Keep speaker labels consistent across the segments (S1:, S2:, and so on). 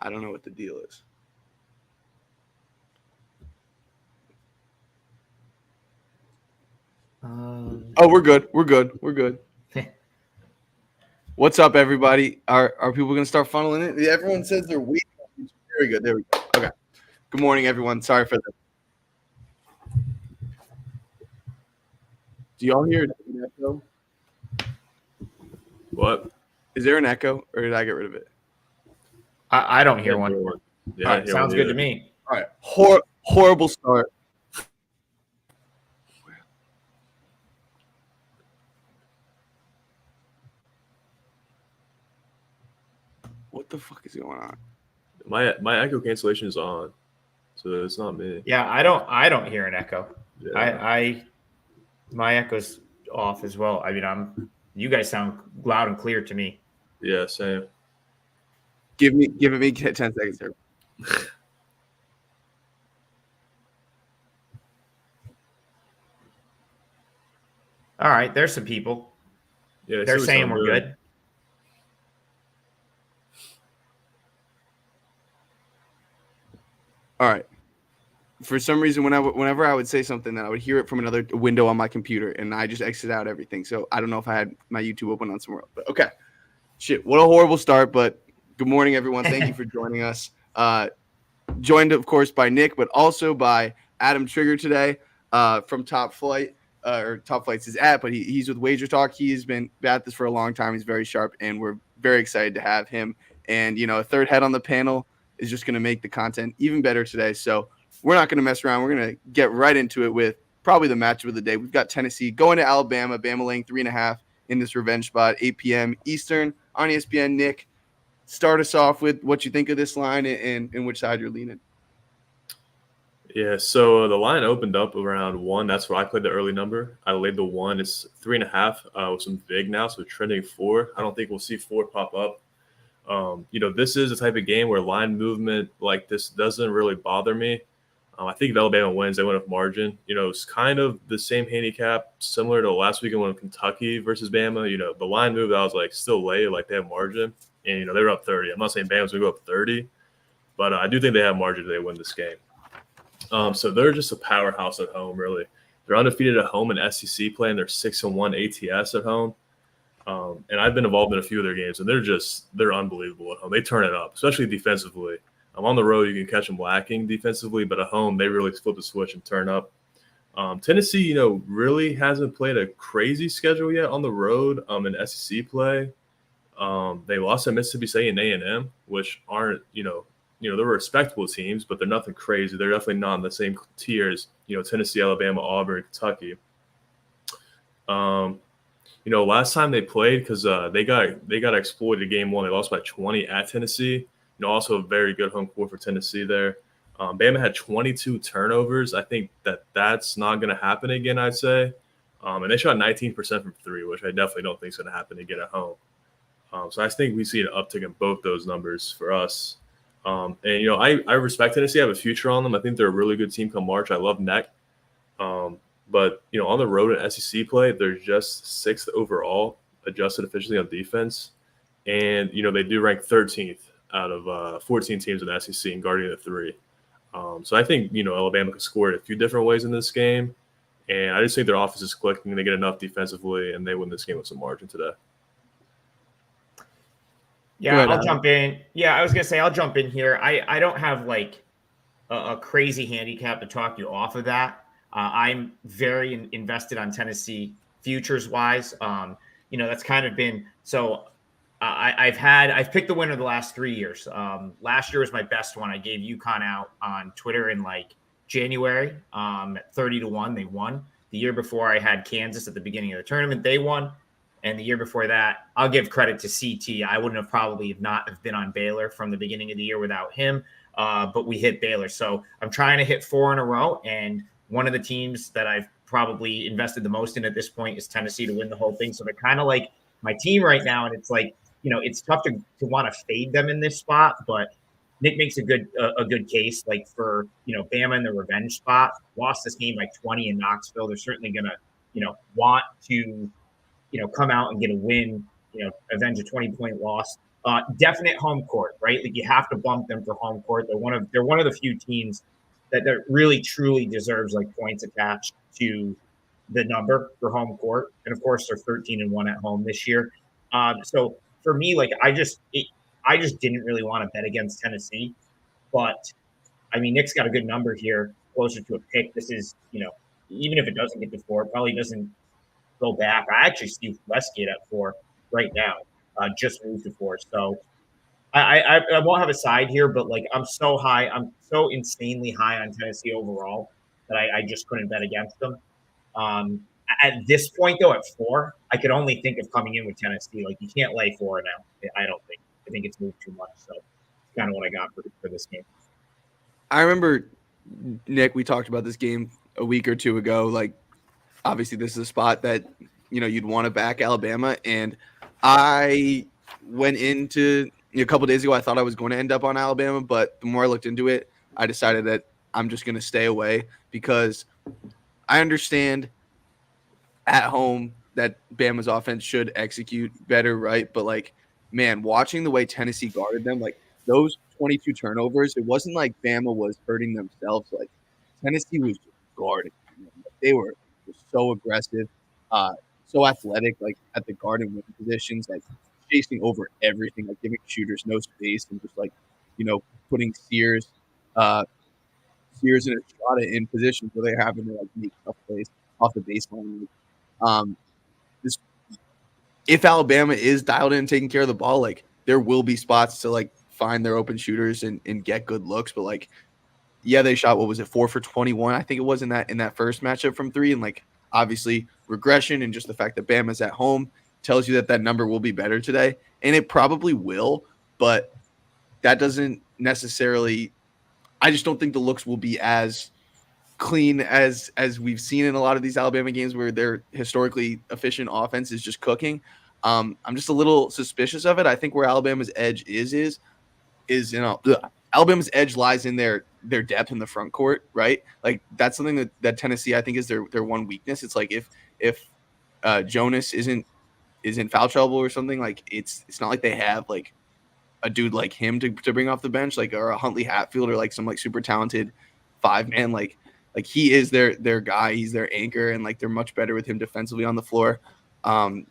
S1: I don't know what the deal is. Oh, we're good. We're good. We're good. What's up, everybody? Are people going to start funneling in? Everyone says they're waiting. Very good. There we go. Okay. Good morning, everyone. Sorry for that. Do y'all hear an echo?
S2: What?
S1: Is there an echo, or did I get rid of it?
S3: I don't hear one.
S2: Yeah,
S3: All right, sounds good to me.
S1: All right. Horrible start. What the fuck is going on?
S2: My echo cancellation is on, so it's not me.
S3: Yeah, I don't hear an echo.
S2: Yeah.
S3: My echo's off as well. I mean, you guys sound loud and clear to me.
S2: Yeah, same.
S1: Give me 10 seconds here.
S3: All right, there's some people.
S2: Yeah,
S3: they're saying we're good.
S1: All right. For some reason, whenever I would say something, that I would hear it from another window on my computer, and I just exit out everything. So I don't know if I had my YouTube open on somewhere else. But okay, shit, what a horrible start. But good morning, everyone. Thank you for joining us. Joined, of course, by Nick, but also by Adam Trigger today from Top Flight. Or Top Flight's his app, but he's with Wager Talk. He's been at this for a long time. He's very sharp, and we're very excited to have him. And, a third head on the panel is just going to make the content even better today. So we're not going to mess around. We're going to get right into it with probably the matchup of the day. We've got Tennessee going to Alabama. Bama laying 3.5 in this revenge spot, 8 p.m. Eastern on ESPN. Nick, start us off with what you think of this line and which side you're leaning.
S2: Yeah, so the line opened up around 1. That's where I played the early number. I laid the 1. It's 3.5 with some vig now, so trending 4. I don't think we'll see 4 pop up. This is a type of game where line movement like this doesn't really bother me. I think if Alabama wins, they win with margin. It's kind of the same handicap, similar to last weekend when Kentucky versus Bama. The line move, I was like still lay, like they have margin. And, they were up 30. I'm not saying Bama's going to go up 30, but I do think they have margin if they win this game. So they're just a powerhouse at home, really. They're undefeated at home in SEC play, and they're 6-1 ATS at home. And I've been involved in a few of their games, and they're unbelievable at home. They turn it up, especially defensively. On the road, you can catch them lacking defensively, but at home, they really flip the switch and turn up. Tennessee, really hasn't played a crazy schedule yet on the road in SEC play. They lost at Mississippi State and A&M, which aren't, they're respectable teams, but they're nothing crazy. They're definitely not in the same tier as, Tennessee, Alabama, Auburn, Kentucky. Last time they played, because they got exploited game 1. They lost by 20 at Tennessee. Also a very good home court for Tennessee there. Bama had 22 turnovers. I think that's not going to happen again, I'd say. And they shot 19% from 3, which I definitely don't think is going to happen again at home. So I think we see an uptick in both those numbers for us. And, I respect Tennessee. I have a future on them. I think they're a really good team come March. I love Neck. But, on the road in SEC play, they're just 6th overall adjusted efficiently on defense. And, they do rank 13th out of 14 teams in the SEC and guarding the 3. So I think, Alabama can score it a few different ways in this game. And I just think their offense is clicking. They get enough defensively, and they win this game with some margin today.
S3: Yeah, I'll jump in. Yeah, I was going to say I'll jump in here. I don't have like a crazy handicap to talk you off of that. I'm very invested on Tennessee futures-wise. That's kind of been – so I've picked the winner the last 3 years. Last year was my best one. I gave UConn out on Twitter in like January at 30-1. They won. The year before I had Kansas at the beginning of the tournament. They won. And the year before that, I'll give credit to CT. I wouldn't have probably not have been on Baylor from the beginning of the year without him, but we hit Baylor. So I'm trying to hit 4 in a row, and one of the teams that I've probably invested the most in at this point is Tennessee to win the whole thing. So they're kind of like my team right now, and it's like, it's tough to want to fade them in this spot, but Nick makes a good case, like for, Bama in the revenge spot. Lost this game by 20 in Knoxville. They're certainly going to, want to, come out and get a win, avenge a 20-point loss Definite home court, right? Like you have to bump them for home court. They're one of the few teams that really truly deserves like points attached to the number for home court. And of course, they're 13-1 at home this year. So for me, like I just didn't really want to bet against Tennessee, but I mean, Nick's got a good number here, closer to a pick. This is, even if it doesn't get to 4, it probably doesn't go back. I actually see Westgate at 4 right now, just moved to 4. So I won't have a side here, but like I'm so insanely high on Tennessee overall that I just couldn't bet against them. At this point, though, at 4, I could only think of coming in with Tennessee. Like you can't lay 4 now. I don't think. I think it's moved too much. So it's kind of what I got for this game.
S1: I remember, Nick, we talked about this game a week or two ago. Like, obviously, this is a spot that, you'd want to back Alabama. And I went into a couple days ago, I thought I was going to end up on Alabama. But the more I looked into it, I decided that I'm just going to stay away because I understand at home that Bama's offense should execute better, right? But, like, man, watching the way Tennessee guarded them, like, those 22 turnovers, it wasn't like Bama was hurting themselves. Like, Tennessee was just guarding them. They were so aggressive, so athletic, like, at the guard and wing positions, like, chasing over everything, like, giving shooters no space and just, like, putting Sears and Estrada in positions where they're having to, like, make tough plays off the baseline. If Alabama is dialed in and taking care of the ball, like there will be spots to like find their open shooters and get good looks. But like, yeah, they shot, what was it, 4 for 21? I think it was in that first matchup from 3. And like, obviously regression and just the fact that Bama's at home tells you that number will be better today. And it probably will, but that doesn't necessarily, I just don't think the looks will be as clean as we've seen in a lot of these Alabama games where their historically efficient offense is just cooking. I'm just a little suspicious of it. I think where Alabama's edge is Alabama's edge lies in their depth in the front court, right? Like that's something that Tennessee I think is their one weakness. It's like if Jonas isn't in foul trouble or something, like it's not like they have like a dude like him to bring off the bench, like or a Huntley Hatfield or like some like super talented 5-man like he is their guy, he's their anchor, and like they're much better with him defensively on the floor. And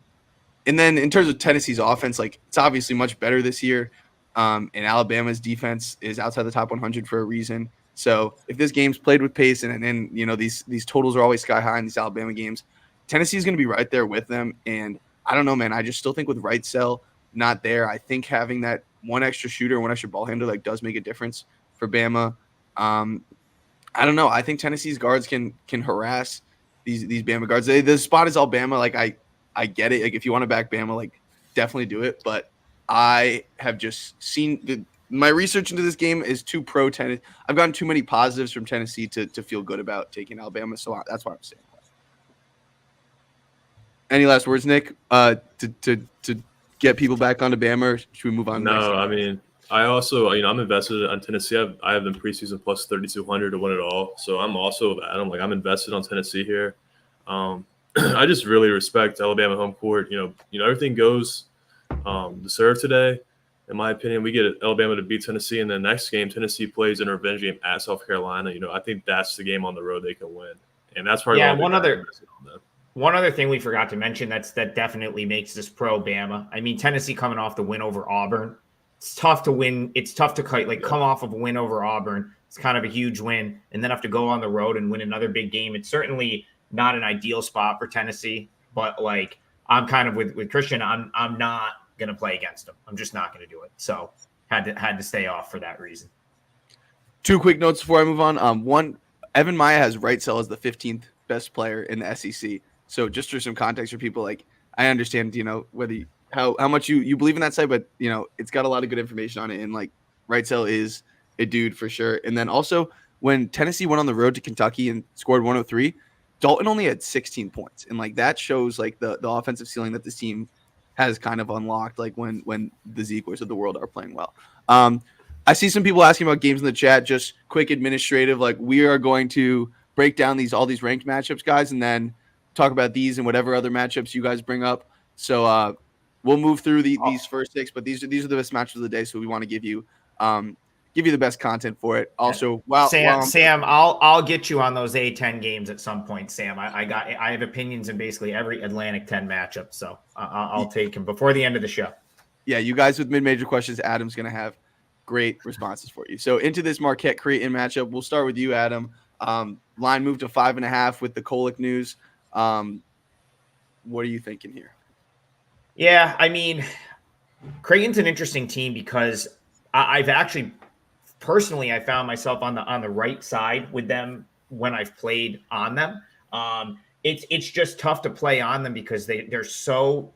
S1: then in terms of Tennessee's offense, like it's obviously much better this year. And Alabama's defense is outside the top 100 for a reason. So if this game's played with pace and then these totals are always sky high in these Alabama games, Tennessee's going to be right there with them. And I don't know, man. I just still think with Wrightsell not there, I think having that one extra shooter, one extra ball handler, like does make a difference for Bama. I don't know. I think Tennessee's guards can harass these Bama guards. The spot is all Bama. Like I get it. Like if you want to back Bama, like definitely do it. But I have just seen my research into this game is too pro Tennessee. I've gotten too many positives from Tennessee to feel good about taking Alabama. So that's why I'm saying that. Any last words, Nick? To get people back onto Bama, or should we move on?
S2: No, I mean. I also, I'm invested on Tennessee. I have them preseason plus 3,200 to win it all. So I'm also, I'm invested on Tennessee here. I just really respect Alabama home court. Everything goes the serve today. In my opinion, we get Alabama to beat Tennessee, and the next game, Tennessee plays an revenge game at South Carolina. I think that's the game on the road they can win, and that's probably
S3: one other thing we forgot to mention that definitely makes this pro Bama. I mean, Tennessee coming off the win over Auburn. It's tough to win. It's tough to come off of a win over Auburn. It's kind of a huge win, and then have to go on the road and win another big game. It's certainly not an ideal spot for Tennessee, but like I'm kind of with Christian. I'm not going to play against them. I'm just not going to do it. So had to stay off for that reason.
S1: 2 quick notes before I move on. One, Evan Maya has Wrightsell as the 15th best player in the SEC. So just for some context for people, like I understand, whether how much you believe in that site, but it's got a lot of good information on it, and like Wrightsell is a dude for sure. And then also when Tennessee went on the road to Kentucky and scored 103, Dalton only had 16 points, and like that shows like the offensive ceiling that this team has kind of unlocked, like when the Zeeklers of the world are playing well. I see some people asking about games in the chat. Just quick administrative, like we are going to break down all these ranked matchups, guys, and then talk about these and whatever other matchups you guys bring up. So we'll move through these first 6, but these are the best matches of the day, so we want to give you the best content for it. Also,
S3: Sam, I'll get you on those A10 games at some point, Sam. I have opinions in basically every Atlantic 10 matchup, so I'll take him before the end of the show.
S1: Yeah, you guys with mid-major questions, Adam's going to have great responses for you. So into this Marquette Creighton matchup, we'll start with you, Adam. Line moved to 5.5 with the Kolek news. What are you thinking here?
S3: Yeah, I mean, Creighton's an interesting team because I've actually personally I found myself on the right side with them when I've played on them. It's just tough to play on them because they're so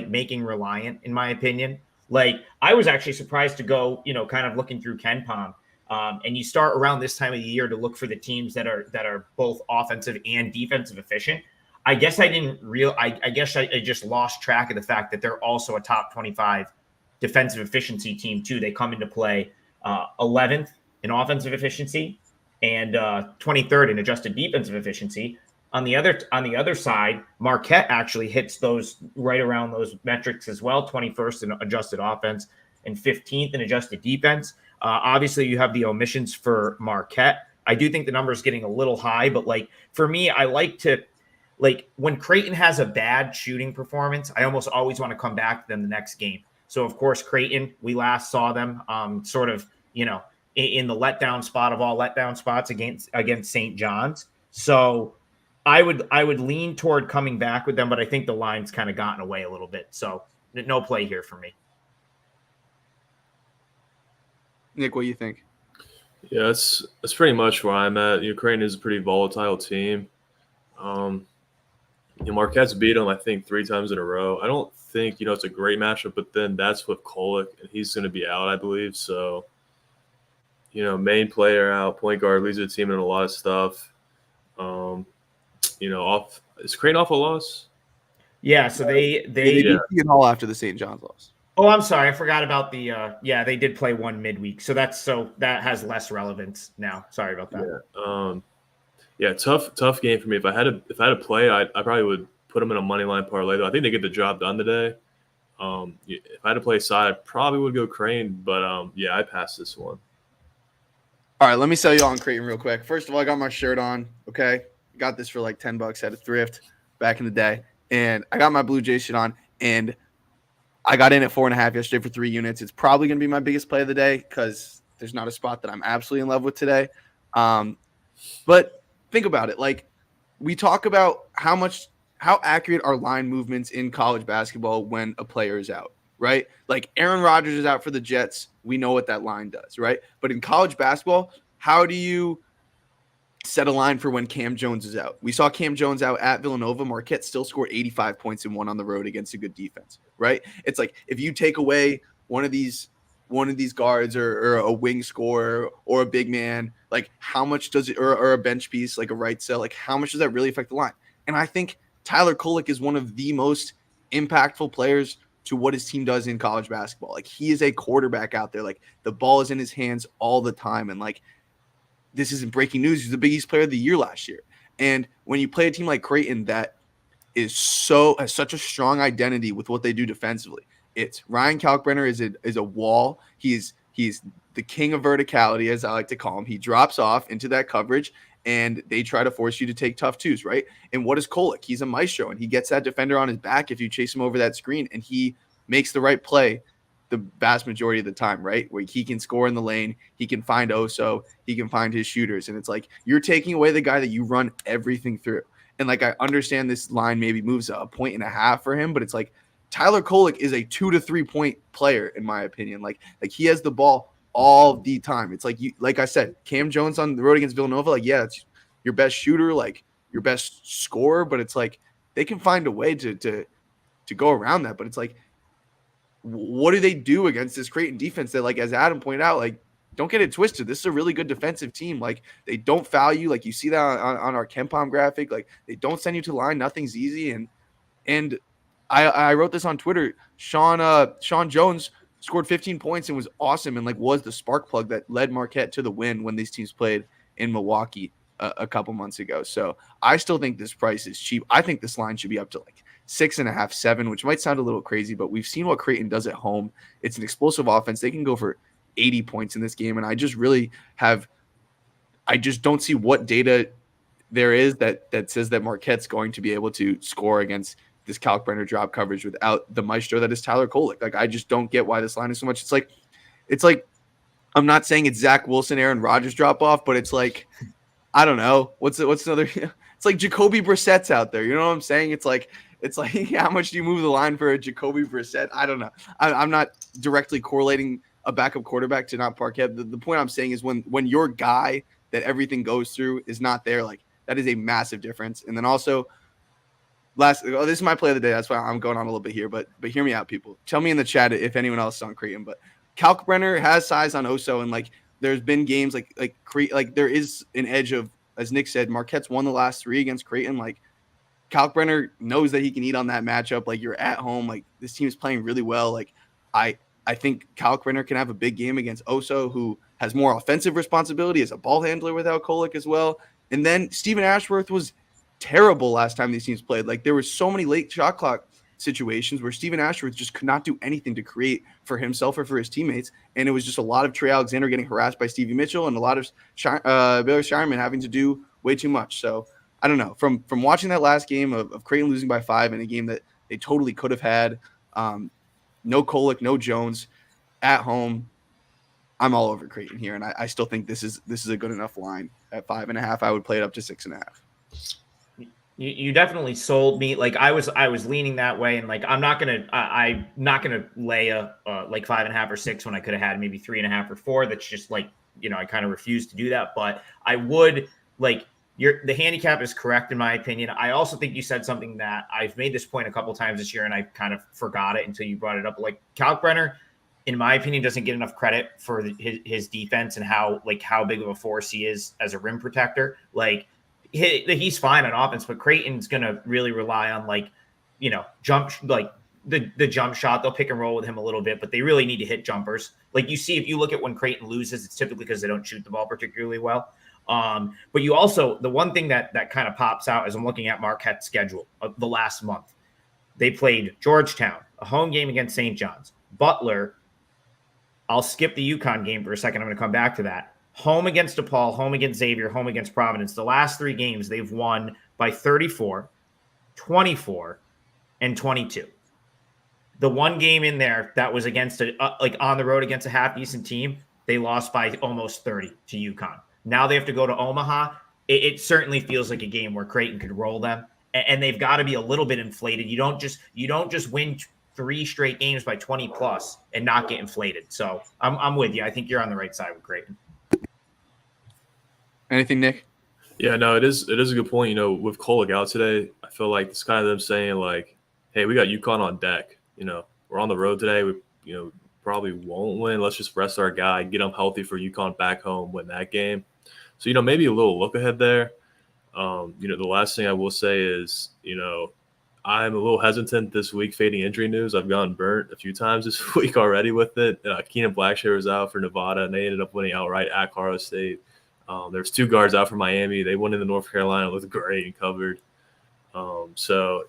S3: making reliant, in my opinion. Like, I was actually surprised to go, kind of looking through KenPom. And you start around this time of the year to look for the teams that are both offensive and defensive efficient. I guess I just lost track of the fact that they're also a top 25 defensive efficiency team too. They come into play 11th in offensive efficiency and 23rd in adjusted defensive efficiency. On the other side, Marquette actually hits those right around those metrics as well, 21st in adjusted offense and 15th in adjusted defense. Obviously, you have the omissions for Marquette. I do think the number is getting a little high, but for me, I like to when Creighton has a bad shooting performance, I almost always want to come back to them the next game. So, of course, Creighton, we last saw them sort of, in the letdown spot of all letdown spots against St. John's. So I would lean toward coming back with them, but I think the line's kind of gotten away a little bit. So no play here for me.
S1: Nick, what do you think?
S2: Yeah, that's pretty much where I'm at. Creighton is a pretty volatile team. Marquette's beat them, I think, 3 times in a row. I don't think, it's a great matchup, but then that's with Kolek, and he's going to be out, I believe. So, main player out, point guard leads the team in a lot of stuff. Is Creighton off a loss?
S3: Yeah, so they
S1: beat Seton Hall after the St. John's loss.
S3: Oh, I'm sorry, I forgot about the. They did play one midweek, so that has less relevance now. Sorry about that.
S2: Yeah, tough game for me. If I had to play, I probably would put them in a money line parlay. Though I think they get the job done today. If I had to play side, I probably would go Creighton, but I passed this one.
S1: All right, let me sell you on Creighton real quick. First of all, I got my shirt on. Okay, got this for like $10 at a thrift back in the day, and I got my Blue Jays shit on, and I got in at 4.5 yesterday for 3 units. It's probably going to be my biggest play of the day because there's not a spot that I'm absolutely in love with today. But think about it. Like, we talk about how accurate are line movements in college basketball when a player is out, right? Like, Aaron Rodgers is out for the Jets. We know what that line does, right? But in college basketball, how do you set a line for when Cam Jones is out? We saw Cam Jones out at Villanova. Marquette still scored 85 points and won on the road against a good defense, right? It's like, if you take away one of these guards or a wing scorer or a big man, like, how much does it, or a bench piece like a right cell, like, how much does that really affect the line? And I think Tyler Kolek is one of the most impactful players to what his team does in college basketball. Like, he is a quarterback out there. Like, the ball is in his hands all the time. And like, this isn't breaking news. He's the biggest player of the year last year. And when you play a team like Creighton that has such a strong identity with what they do defensively, it's Ryan Kalkbrenner is a wall. He's the king of verticality, as I like to call him. He drops off into that coverage, and they try to force you to take tough twos, right? And what is Kolek? He's a maestro, and he gets that defender on his back if you chase him over that screen, and he makes the right play the vast majority of the time, right? Where he can score in the lane, he can find Oso, he can find his shooters, and it's like, you're taking away the guy that you run everything through. And like, I understand this line maybe moves 1.5 points for him, but it's like, Tyler Kolek is a 2 to 3 point player, in my opinion. Like he has the ball all the time. It's like I said, Cam Jones on the road against Villanova, like, yeah, it's your best shooter, like your best scorer, but it's like, they can find a way to go around that. But it's like, what do they do against this Creighton defense that, like, as Adam pointed out, like, don't get it twisted. This is a really good defensive team. Like, they don't foul you. Like, you see that on our KenPom graphic. Like, they don't send you to the line. Nothing's easy. And I wrote this on Twitter. Sean Jones scored 15 points and was awesome, and like, was the spark plug that led Marquette to the win when these teams played in Milwaukee a couple months ago. So I still think this price is cheap. I think this line should be up to like 6.5, 7, which might sound a little crazy, but we've seen what Creighton does at home. It's an explosive offense. They can go for 80 points in this game. And I just don't see what data there is that says that Marquette's going to be able to score against this Kalkbrenner drop coverage without the maestro that is Tyler Kolek. Like, I just don't get why this line is so much. It's like, I'm not saying it's Zach Wilson, Aaron Rodgers drop off, but it's like, I don't know. What's another? It's like Jacoby Brissett's out there. You know what I'm saying? It's like how much do you move the line for a Jacoby Brissett? I don't know. I'm not directly correlating a backup quarterback to not Marquette. The point I'm saying is when your guy that everything goes through is not there, like, that is a massive difference. And then also, this is my play of the day. That's why I'm going on a little bit here, but hear me out, people. Tell me in the chat if anyone else is on Creighton. But Kalkbrenner has size on Oso, and like there's been games like there is an edge of, as Nick said, Marquette's won the last 3 against Creighton. Like, Kalkbrenner knows that he can eat on that matchup. Like, you're at home. Like, this team is playing really well. Like, I think Kalkbrenner can have a big game against Oso, who has more offensive responsibility as a ball handler without Kolek as well. And then Stephen Ashworth was terrible last time these teams played. Like, there were so many late shot clock situations where Stephen Ashworth just could not do anything to create for himself or for his teammates. And it was just a lot of Trey Alexander getting harassed by Stevie Mitchell and a lot of Baylor Shireman having to do way too much. So I don't know. From watching that last game of Creighton losing by 5 in a game that they totally could have had, no Kolek, no Jones at home, I'm all over Creighton here. And I still think this is a good enough line. At 5.5, I would play it up to 6.5.
S3: You definitely sold me. Like, I was leaning that way, and like I'm not gonna lay a like 5.5 or 6 when I could have had maybe 3.5 or 4. That's just like, I kind of refuse to do that. But I would like the handicap is correct in my opinion. I also think you said something that I've made this point a couple times this year, and I kind of forgot it until you brought it up. Like, Kalkbrenner, in my opinion, doesn't get enough credit for his defense and how big of a force he is as a rim protector. Like, he's fine on offense, but Creighton's going to really rely on jump, like the jump shot. They'll pick and roll with him a little bit, but they really need to hit jumpers. Like, you see, if you look at when Creighton loses, it's typically because they don't shoot the ball particularly well. But you also, the one thing that kind of pops out as I'm looking at Marquette's schedule of the last month, they played Georgetown, a home game against St. John's, Butler. I'll skip the UConn game for a second. I'm going to come back to that. Home against DePaul, home against Xavier, home against Providence. The last 3 games they've won by 34, 24, and 22. The one game in there that was against on the road against a half decent team, they lost by almost 30 to UConn. Now they have to go to Omaha. It certainly feels like a game where Creighton could roll them, and they've got to be a little bit inflated. You don't just win 3 straight games by 20 plus and not get inflated. So I'm with you. I think you're on the right side with Creighton.
S1: Anything, Nick?
S2: Yeah, no, it is a good point. With Kolek out today, I feel like it's kind of them saying like, hey, we got UConn on deck. We're on the road today. We, probably won't win. Let's just rest our guy, get him healthy for UConn back home, win that game. So, maybe a little look ahead there. The last thing I will say is, I'm a little hesitant this week fading injury news. I've gotten burnt a few times this week already with it. Keenan Blackshear was out for Nevada, and they ended up winning outright at Colorado State. There's 2 guards out for Miami. They went into North Carolina, looked great and covered. So,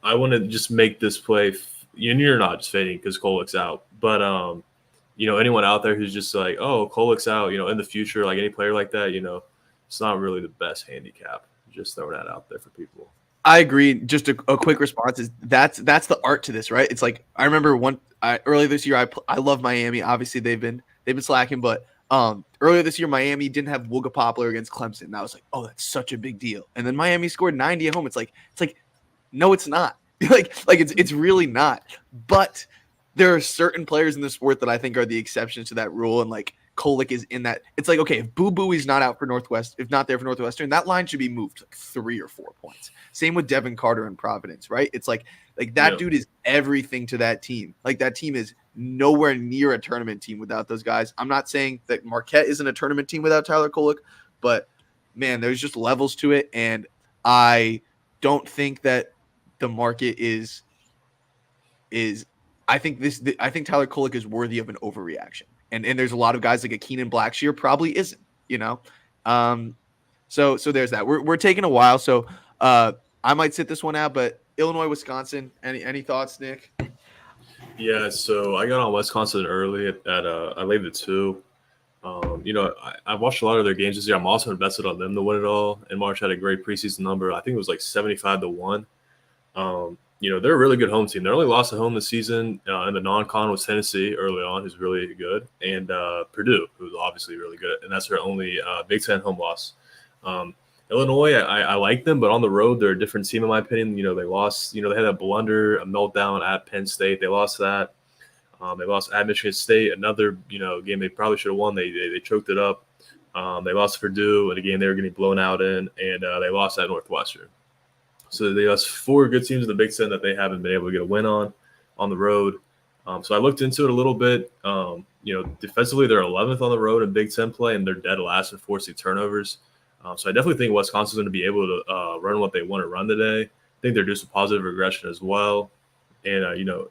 S2: I want to just make this play. You're not just fading because Kolek's out. But, anyone out there who's just like, oh, Kolek's out, in the future, like any player like that, it's not really the best handicap. Just throwing that out there for people.
S1: I agree. Just a quick response is that's the art to this, right? It's like, I remember earlier this year, I love Miami. Obviously, they've been slacking, but earlier this year, Miami didn't have Wooga Poplar against Clemson. And I was like, oh, that's such a big deal. And then Miami scored 90 at home. It's like, no, it's not. it's really not. But there are certain players in the sport that I think are the exceptions to that rule. And like Kolek is in that. It's like, okay, if Boo Boo is not out for if not there for Northwestern, that line should be moved like 3 or 4 points. Same with Devin Carter and Providence, right? It's like that dude is everything to that team. Like, that team is nowhere near a tournament team without those guys. I'm not saying that Marquette isn't a tournament team without Tyler Kolek, but man, there's just levels to it. And I don't think that the market is I think Tyler Kolek is worthy of an overreaction. And there's a lot of guys like a Keenan Blackshear probably isn't, So there's that. We're taking a while. So I might sit this one out, but Illinois, Wisconsin. Any thoughts, Nick?
S2: Yeah, so I got on Wisconsin early I laid the 2. I've watched a lot of their games this year. I'm also invested on them to win it all. And March had a great preseason number. I think it was like 75-1. They're a really good home team. They only lost at home this season in the non-con was Tennessee early on, who's really good, and Purdue, who's obviously really good, and that's their only Big Ten home loss. Illinois, I like them, but on the road, they're a different team in my opinion. They lost. They had a blunder, a meltdown at Penn State. They lost that. They lost at Michigan State, another game they probably should have won. They choked it up. They lost to Purdue in a game they were getting blown out in, and they lost at Northwestern. So they lost 4 good teams in the Big Ten that they haven't been able to get a win on the road. So I looked into it a little bit. Defensively, they're 11th on the road in Big Ten play, and they're dead last in forcing turnovers. So I definitely think Wisconsin's going to be able to run what they want to run today. I think they're due some positive regression as well. And,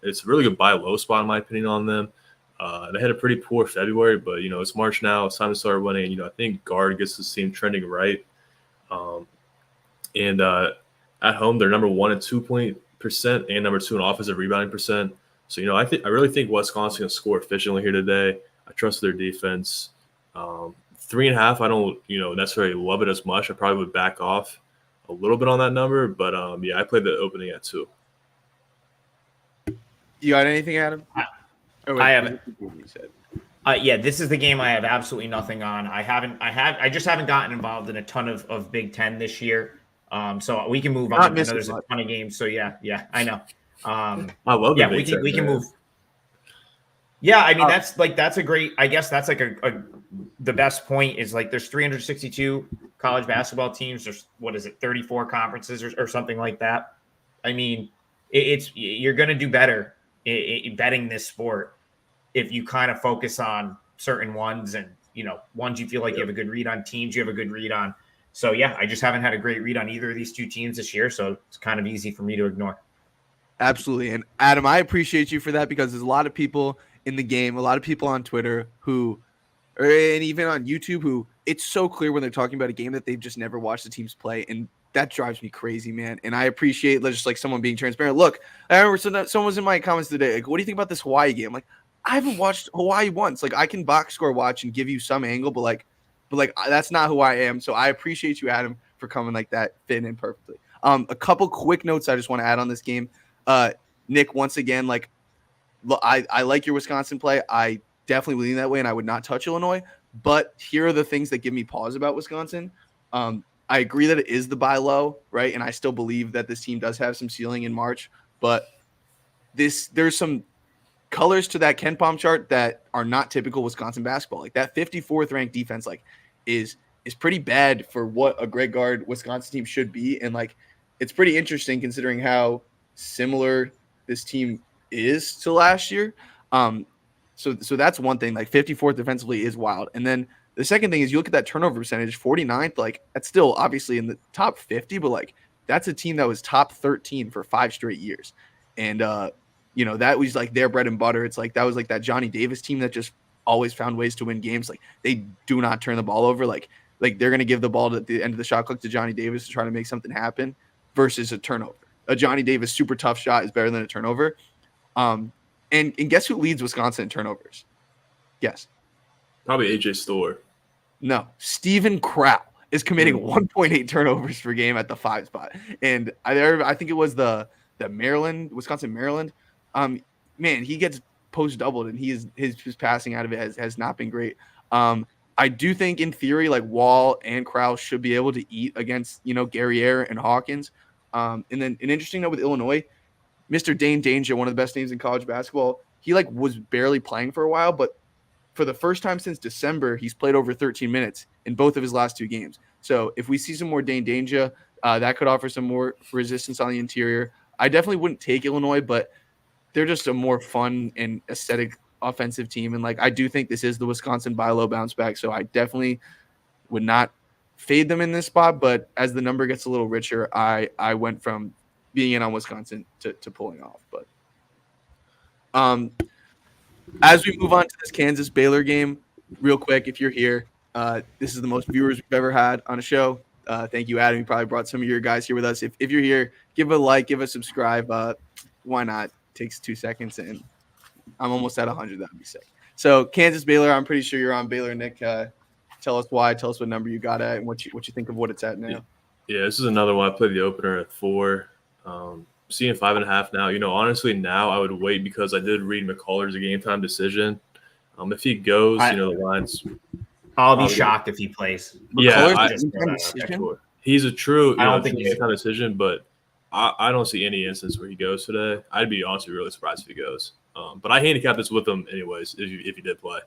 S2: it's a really good buy low spot, in my opinion, on them. They had a pretty poor February, but, it's March now. It's time to start winning. I think guard gets this team trending right. At home, they're number 1 in 2-point% and number 2 in offensive rebounding percent. So, I really think Wisconsin can score efficiently here today. I trust their defense. 3.5, I don't, necessarily love it as much. I probably would back off a little bit on that number, but I played the opening at 2.
S1: You got anything, Adam?
S3: I haven't. Yeah, this is the game I have absolutely nothing on. I just haven't gotten involved in a ton of Big Ten this year. So we can move on. I know there's a ton of games. So yeah, I know.
S2: I love the Big Ten,
S3: we can move. Yeah, I mean that's a great. I guess that's like the best point is like there's 362 college basketball teams. There's 34 conferences or something like that. I mean, you're going to do better betting this sport if you kind of focus on certain ones and ones you feel like you have a good read on, teams you have a good read on. So yeah, I just haven't had a great read on either of these 2 teams this year, so it's kind of easy for me to ignore.
S1: Absolutely. And Adam, I appreciate you for that because there's a lot of people in the game, a lot of people on Twitter and even on YouTube who it's so clear when they're talking about a game that they've just never watched the teams play. And that drives me crazy, man. And I appreciate just like someone being transparent. Look, I remember someone was in my comments today, like, what do you think about this Hawaii game? I'm like, I haven't watched Hawaii once. Like, I can box score watch and give you some angle, but that's not who I am. So I appreciate you, Adam, for coming like that, fitting in perfectly. A couple quick notes I just want to add on this game. Nick, once again, look, I like your Wisconsin play. I definitely lean that way, and I would not touch Illinois. But here are the things that give me pause about Wisconsin. I agree that it is the buy low, right? And I still believe that this team does have some ceiling in March. But there's some colors to that Ken Palm chart that are not typical Wisconsin basketball. Like that 54th ranked defense, is pretty bad for what a great guard Wisconsin team should be. And it's pretty interesting considering how similar this team is to last year. So that's one thing. 54th defensively is wild. And then the second thing is you look at that turnover percentage, 49th. That's still obviously in the top 50, but that's a team that was top 13 for 5 straight years. And that was their bread and butter. It's that was that Johnny Davis team that just always found ways to win games. They do not turn the ball over. They're going to give the ball at the end of the shot clock to Johnny Davis to try to make something happen versus a turnover. A Johnny Davis super tough shot is better than a turnover. And guess who leads Wisconsin in turnovers? Guess.
S2: Probably AJ Storr.
S1: No, Steven Crowell is committing 1.8 turnovers per game at the 5 spot. And I think it was the Wisconsin, Maryland. Man, he gets post doubled and his passing out of it has not been great. I do think in theory, Wall and Crowell should be able to eat against, Guerriere and Hawkins. And then an interesting note with Illinois, Mr. Dane Danger, one of the best names in college basketball, he was barely playing for a while, but for the first time since December, he's played over 13 minutes in both of his last 2 games. So if we see some more Dane Danger, that could offer some more resistance on the interior. I definitely wouldn't take Illinois, but they're just a more fun and aesthetic offensive team. And I do think this is the Wisconsin buy low bounce back. So I definitely would not fade them in this spot. But as the number gets a little richer, I went from being in on Wisconsin to pulling off. But as we move on to this Kansas Baylor game, real quick, if you're here, this is the most viewers we've ever had on a show. Thank you, Adam. You probably brought some of your guys here with us. If you're here, give a like, give a subscribe. Why not? It takes 2 seconds, and I'm almost at 100. That'd be sick. So Kansas Baylor, I'm pretty sure you're on Baylor, Nick. Tell us why. Tell us what number you got at and what you think of what it's at now.
S2: Yeah, this is another one. I played the opener at 4. Seeing 5.5 now. Honestly, now I would wait because I did read McCullough's a game time decision. If he goes, the line's.
S3: I'll be shocked if he plays.
S2: Yeah,
S1: Sure.
S2: He's a true.
S3: I don't think
S2: he's a game time decision, but I don't see any instance where he goes today. I'd be honestly really surprised if he goes. But I handicap this with him anyways if he did play.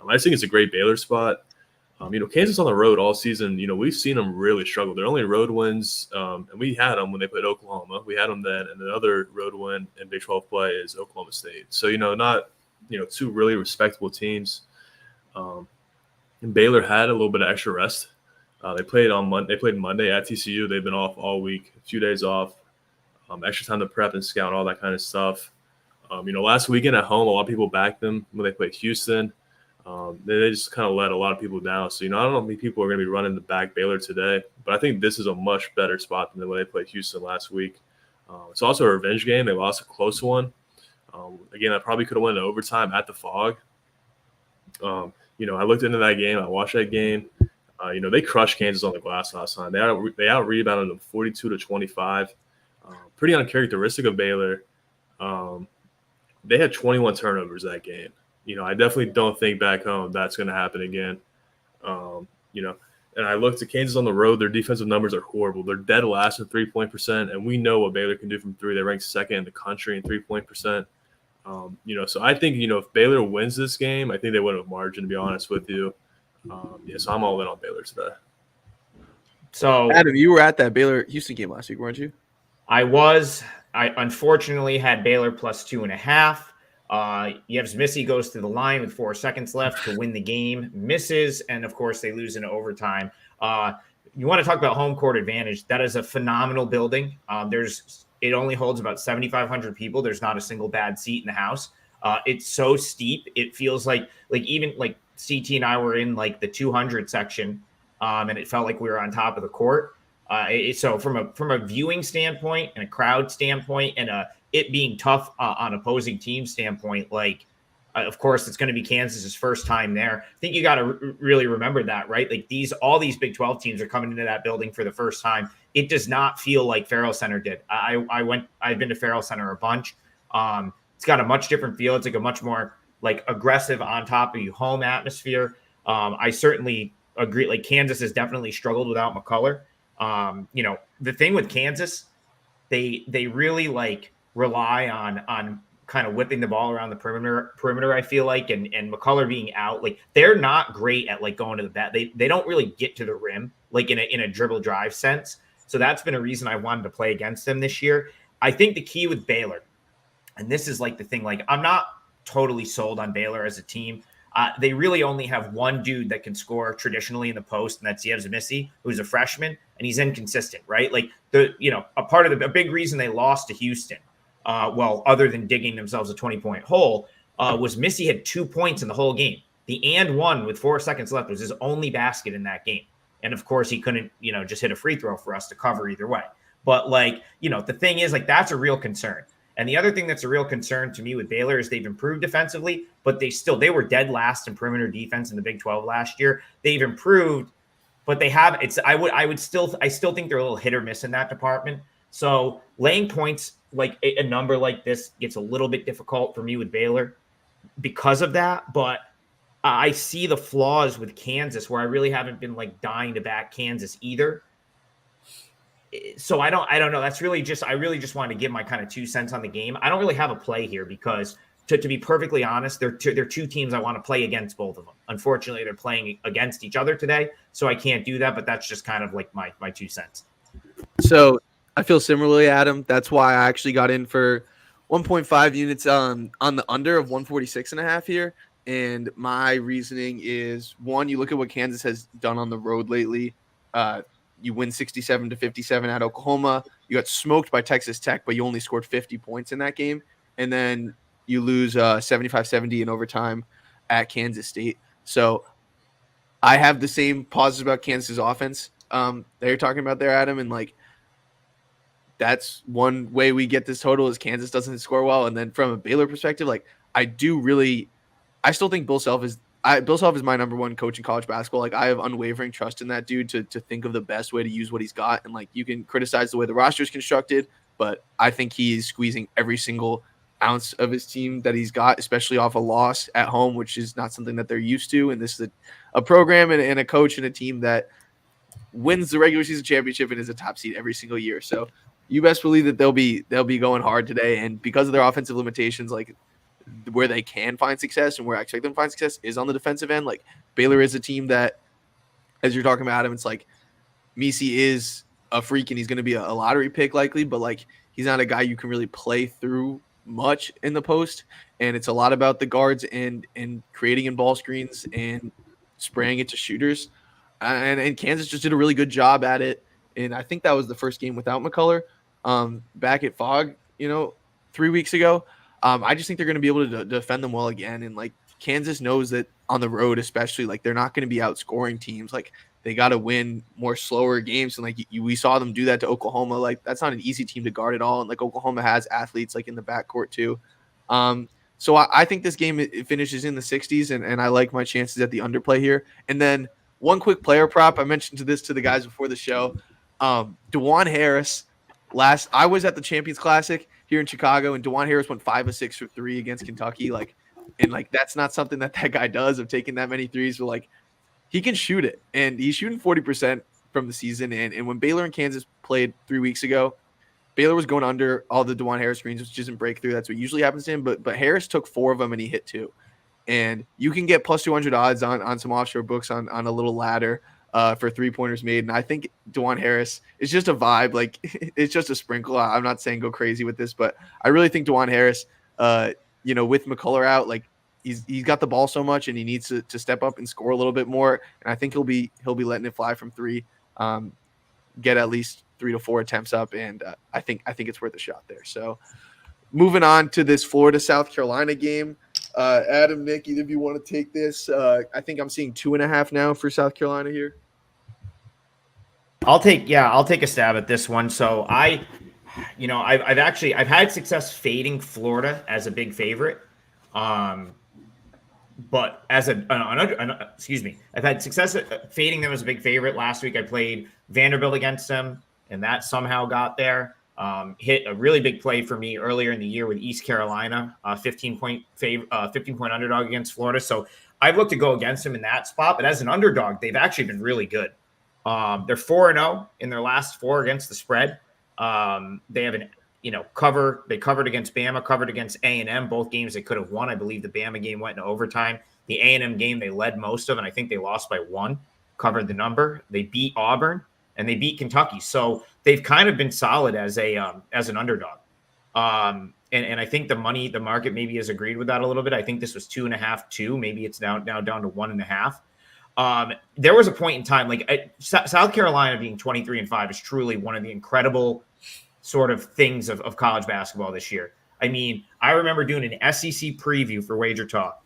S2: I just think it's a great Baylor spot. Kansas on the road all season, we've seen them really struggle. Their only road wins, and we had them when they played Oklahoma. We had them then, and the other road win in Big 12 play is Oklahoma State. So, not, two really respectable teams. And Baylor had a little bit of extra rest. They played on Monday. They played Monday at TCU. They've been off all week, a few days off, extra time to prep and scout, all that kind of stuff. Last weekend at home, a lot of people backed them when they played Houston. They just kind of let a lot of people down. So, I don't know how many people are going to be running the back Baylor today, but I think this is a much better spot than when they played Houston last week. It's also a revenge game. They lost a close one. Again, I probably could have went to overtime at the Fog. I looked into that game. I watched that game. They crushed Kansas on the glass last time. They out rebounded them 42-25. Pretty uncharacteristic of Baylor. They had 21 turnovers that game. I definitely don't think back home that's going to happen again. And I looked at Kansas on the road. Their defensive numbers are horrible. They're dead last in 3-point percent, and we know what Baylor can do from 3. They rank 2nd in the country in 3-point percent. So I think, if Baylor wins this game, I think they win with margin, to be honest with you. So I'm all in on Baylor today.
S3: So,
S1: Adam, you were at that Baylor-Houston game last week, weren't you?
S3: I was. I unfortunately had Baylor plus 2.5. Yves Missy goes to the line with 4 seconds left to win the game, misses, and of course they lose in overtime. You want to talk about home court advantage? That is a phenomenal building. It only holds about 7,500 people. There's not a single bad seat in the house. It's so steep. It feels like even CT and I were in the 200 section, and it felt like we were on top of the court. So from a viewing standpoint and a crowd standpoint and it being tough on opposing team standpoint, of course, it's going to be Kansas's first time there. I think you got to really remember that, right? All these Big 12 teams are coming into that building for the first time. It does not feel like Farrell Center did. I've been to Farrell Center a bunch. It's got a much different feel. It's a much more aggressive on top of you home atmosphere. I certainly agree. Kansas has definitely struggled without McCullough. The thing with Kansas, they really rely on kind of whipping the ball around the perimeter, I feel like, and McCullough being out, they're not great at going to the bat. They don't really get to the rim, in a dribble drive sense. So that's been a reason I wanted to play against them this year. I think the key with Baylor, and this is the thing, I'm not totally sold on Baylor as a team. They really only have one dude that can score traditionally in the post, and that's Yves Missy, who's a freshman, and he's inconsistent, right? A big reason they lost to Houston, other than digging themselves a 20-point hole, was Missy had 2 points in the whole game. The and one with 4 seconds left was his only basket in that game. And of course he couldn't, just hit a free throw for us to cover either way. But the thing is that's a real concern. And the other thing that's a real concern to me with Baylor is they've improved defensively, but they were dead last in perimeter defense in the Big 12 last year. They've improved, but I still think they're a little hit or miss in that department. So laying points a number like this gets a little bit difficult for me with Baylor because of that. But I see the flaws with Kansas where I really haven't been dying to back Kansas either. So I don't know. That's really I really just wanted to give my kind of 2 cents on the game. I don't really have a play here because to be perfectly honest, they're two teams I want to play against, both of them. Unfortunately, they're playing against each other today, so I can't do that, but that's just kind of my 2 cents.
S1: So I feel similarly, Adam. That's why I actually got in for 1.5 units on the under of 146.5 here. And my reasoning is, one, you look at what Kansas has done on the road lately. You win 67-57 at Oklahoma. You got smoked by Texas Tech, but you only scored 50 points in that game. And then you lose 75-70 in overtime at Kansas State. So I have the same pauses about Kansas's offense. that you're talking about there, Adam, and like that's one way we get this total is Kansas doesn't score well. And then from a Baylor perspective, like I still think Bill Self is my number one coach in college basketball. Like I have unwavering trust in that dude to think of the best way to use what he's got. And like you can criticize the way the roster is constructed, but I think he's squeezing every single ounce of his team that he's got, especially off a loss at home, which is not something that they're used to. And this is a program and a coach and a team that wins the regular season championship and is a top seed every single year. So you best believe that they'll be going hard today. And because of their offensive limitations, like where they can find success and where I expect them to find success is on the defensive end. Like Baylor is a team that, as you're talking about him, it's like Misi is a freak and he's going to be a lottery pick likely, but like he's not a guy you can really play through much in the post. And it's a lot about the guards and creating in ball screens and spraying it to shooters. And Kansas just did a really good job at it. And I think that was the first game without McCullough back at Fogg, 3 weeks ago. I just think they're going to be able to defend them well again. And like Kansas knows that on the road, especially, like they're not going to be outscoring teams. Like they got to win more slower games. And like we saw them do that to Oklahoma. Like that's not an easy team to guard at all. And like Oklahoma has athletes like in the backcourt too. So I think this game it finishes in the 60s and I like my chances at the underplay here. And then one quick player prop. I mentioned this to the guys before the show. DeJuan Harris. I was at the Champions Classic here in Chicago, and DeJuan Harris went 5 of 6 for 3 against Kentucky. And that's not something that guy does of taking that many threes. But like, he can shoot it, and he's shooting 40% from the season. And when Baylor and Kansas played 3 weeks ago, Baylor was going under all the DeJuan Harris screens, which isn't breakthrough. That's what usually happens to him. But Harris took 4 of them and he hit 2. And you can get plus 200 odds on some offshore books on a little ladder for 3-pointers made. And I think DeJuan Harris is just a vibe. Like it's just a sprinkle. I'm not saying go crazy with this, but I really think DeJuan Harris, with McCullough out, like he's got the ball so much and he needs to step up and score a little bit more. And I think he'll be letting it fly from 3, get at least 3 to 4 attempts up. And I think it's worth a shot there. So moving on to this Florida South Carolina game. Adam, Nick, either of you want to take this? I think I'm seeing 2.5 now for South Carolina here.
S3: I'll take a stab at this one. So I've had success fading Florida as a big favorite. But as I've had success fading them as a big favorite. Last week I played Vanderbilt against them, and that somehow got there. Hit a really big play for me earlier in the year with East Carolina, 15-point underdog against Florida. So I've looked to go against them in that spot, but as an underdog, they've actually been really good. They're 4-0 in their last 4 against the spread. They have cover. They covered against Bama, covered against A&M, both games they could have won. I believe the Bama game went into overtime. The A&M game they led most of, and I think they lost by 1, covered the number. They beat Auburn and they beat Kentucky. So they've kind of been solid as an underdog. And I think the market maybe has agreed with that a little bit. I think this was 2.5, 2. Maybe it's now down to 1.5. There was a point in time, like South Carolina being 23-5 is truly one of the incredible sort of things of college basketball this year. I mean, I remember doing an SEC preview for Wager Talk,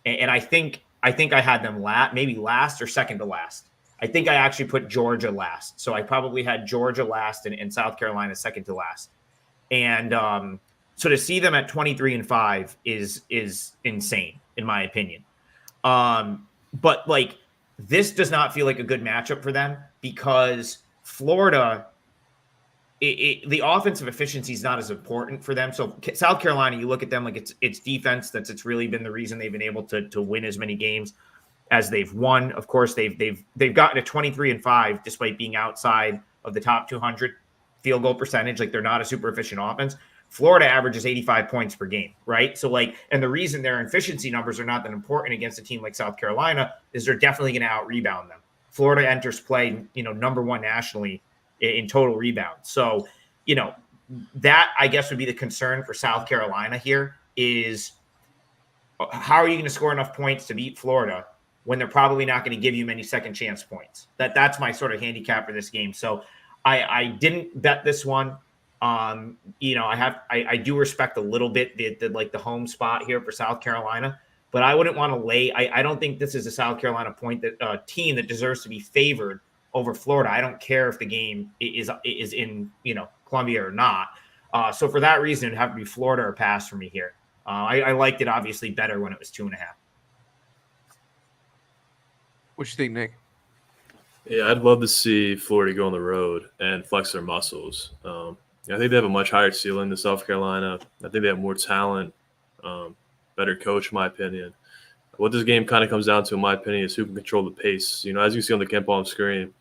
S3: and I think I had them maybe last or second to last. I think I actually put Georgia last. So I probably had Georgia last and South Carolina second to last. And so to see them at 23-5 is insane, in my opinion. But like, this does not feel like a good matchup for them because Florida, the offensive efficiency is not as important for them. So South Carolina, you look at them like it's defense it's really been the reason they've been able to win as many games as they've won. Of course, they've gotten to 23-5 despite being outside of the top 200 field goal percentage. Like they're not a super efficient offense. Florida averages 85 points per game, right? So and the reason their efficiency numbers are not that important against a team like South Carolina is they're definitely going to out-rebound them. Florida enters play, number 1 nationally in total rebounds. So, that I guess would be the concern for South Carolina here is how are you going to score enough points to beat Florida when they're probably not going to give you many second chance points? That's my sort of handicap for this game. So I didn't bet this one. I do respect a little bit the home spot here for South Carolina, but I wouldn't want to lay. I don't think this is a South Carolina team that deserves to be favored over Florida. I don't care if the game is in Columbia or not. So for that reason, it'd have to be Florida or pass for me here. I liked it obviously better when it was 2.5.
S1: What you think, Nick?
S2: Yeah, I'd love to see Florida go on the road and flex their muscles. I think they have a much higher ceiling than South Carolina. I think they have more talent, better coach, in my opinion. What this game kind of comes down to, in my opinion, is who can control the pace. As you see on the KenPom screen,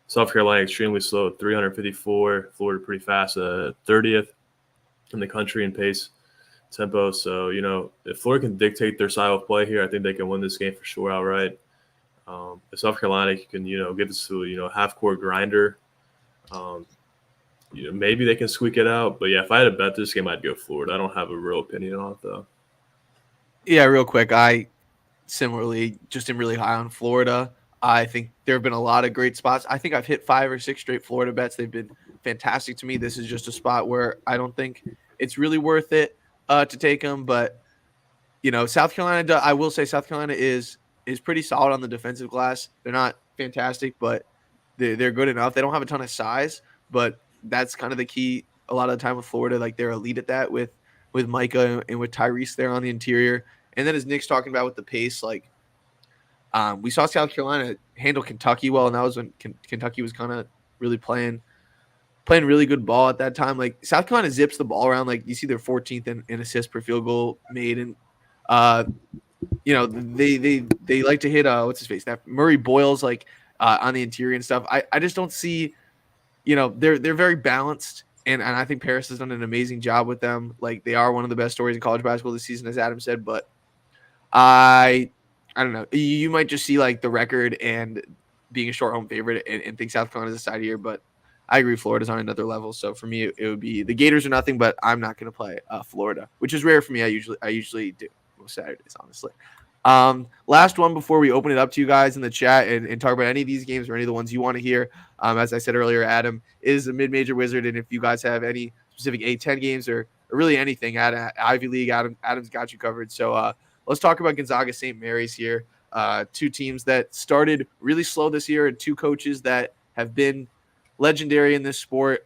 S2: South Carolina extremely slow, 354. Florida pretty fast, 30th in the country in pace tempo. So, if Florida can dictate their style of play here, I think they can win this game for sure outright. If South Carolina can, get this to a half-court grinder, maybe they can squeak it out. But, yeah, if I had to bet this game, I'd go Florida. I don't have a real opinion on it, though.
S1: Yeah, real quick, I similarly just am really high on Florida. I think there have been a lot of great spots. I think I've hit 5 or 6 straight Florida bets. They've been fantastic to me. This is just a spot where I don't think it's really worth it to take them. But, South Carolina, I will say South Carolina is pretty solid on the defensive glass. They're not fantastic, but they're good enough. They don't have a ton of size, but that's kind of the key a lot of the time with Florida. Like, they're elite at that with Micah and with Tyrese there on the interior. And then as Nick's talking about with the pace, like we saw South Carolina handle Kentucky well, and that was when Kentucky was kind of really playing really good ball at that time. Like, South Carolina zips the ball around. Like, you see they're 14th in assists per field goal made, and they like to hit what's his face, that Murray Boyles, like on the interior and stuff. I just don't see, they're very balanced, and I think Paris has done an amazing job with them. Like, they are one of the best stories in college basketball this season, as Adam said, but I don't know. You might just see like the record and being a short home favorite and think South Carolina's a side here, but I agree Florida's on another level. So for me, it would be the Gators or nothing, but I'm not going to play Florida, which is rare for me. I usually do most Saturdays, honestly. Last one before we open it up to you guys in the chat and talk about any of these games or any of the ones you want to hear. As I said earlier, Adam is a mid-major wizard, and if you guys have any specific A10 games or really anything at Ivy League, Adam's got you covered. So let's talk about Gonzaga St. Mary's here. Two teams that started really slow this year and two coaches that have been legendary in this sport,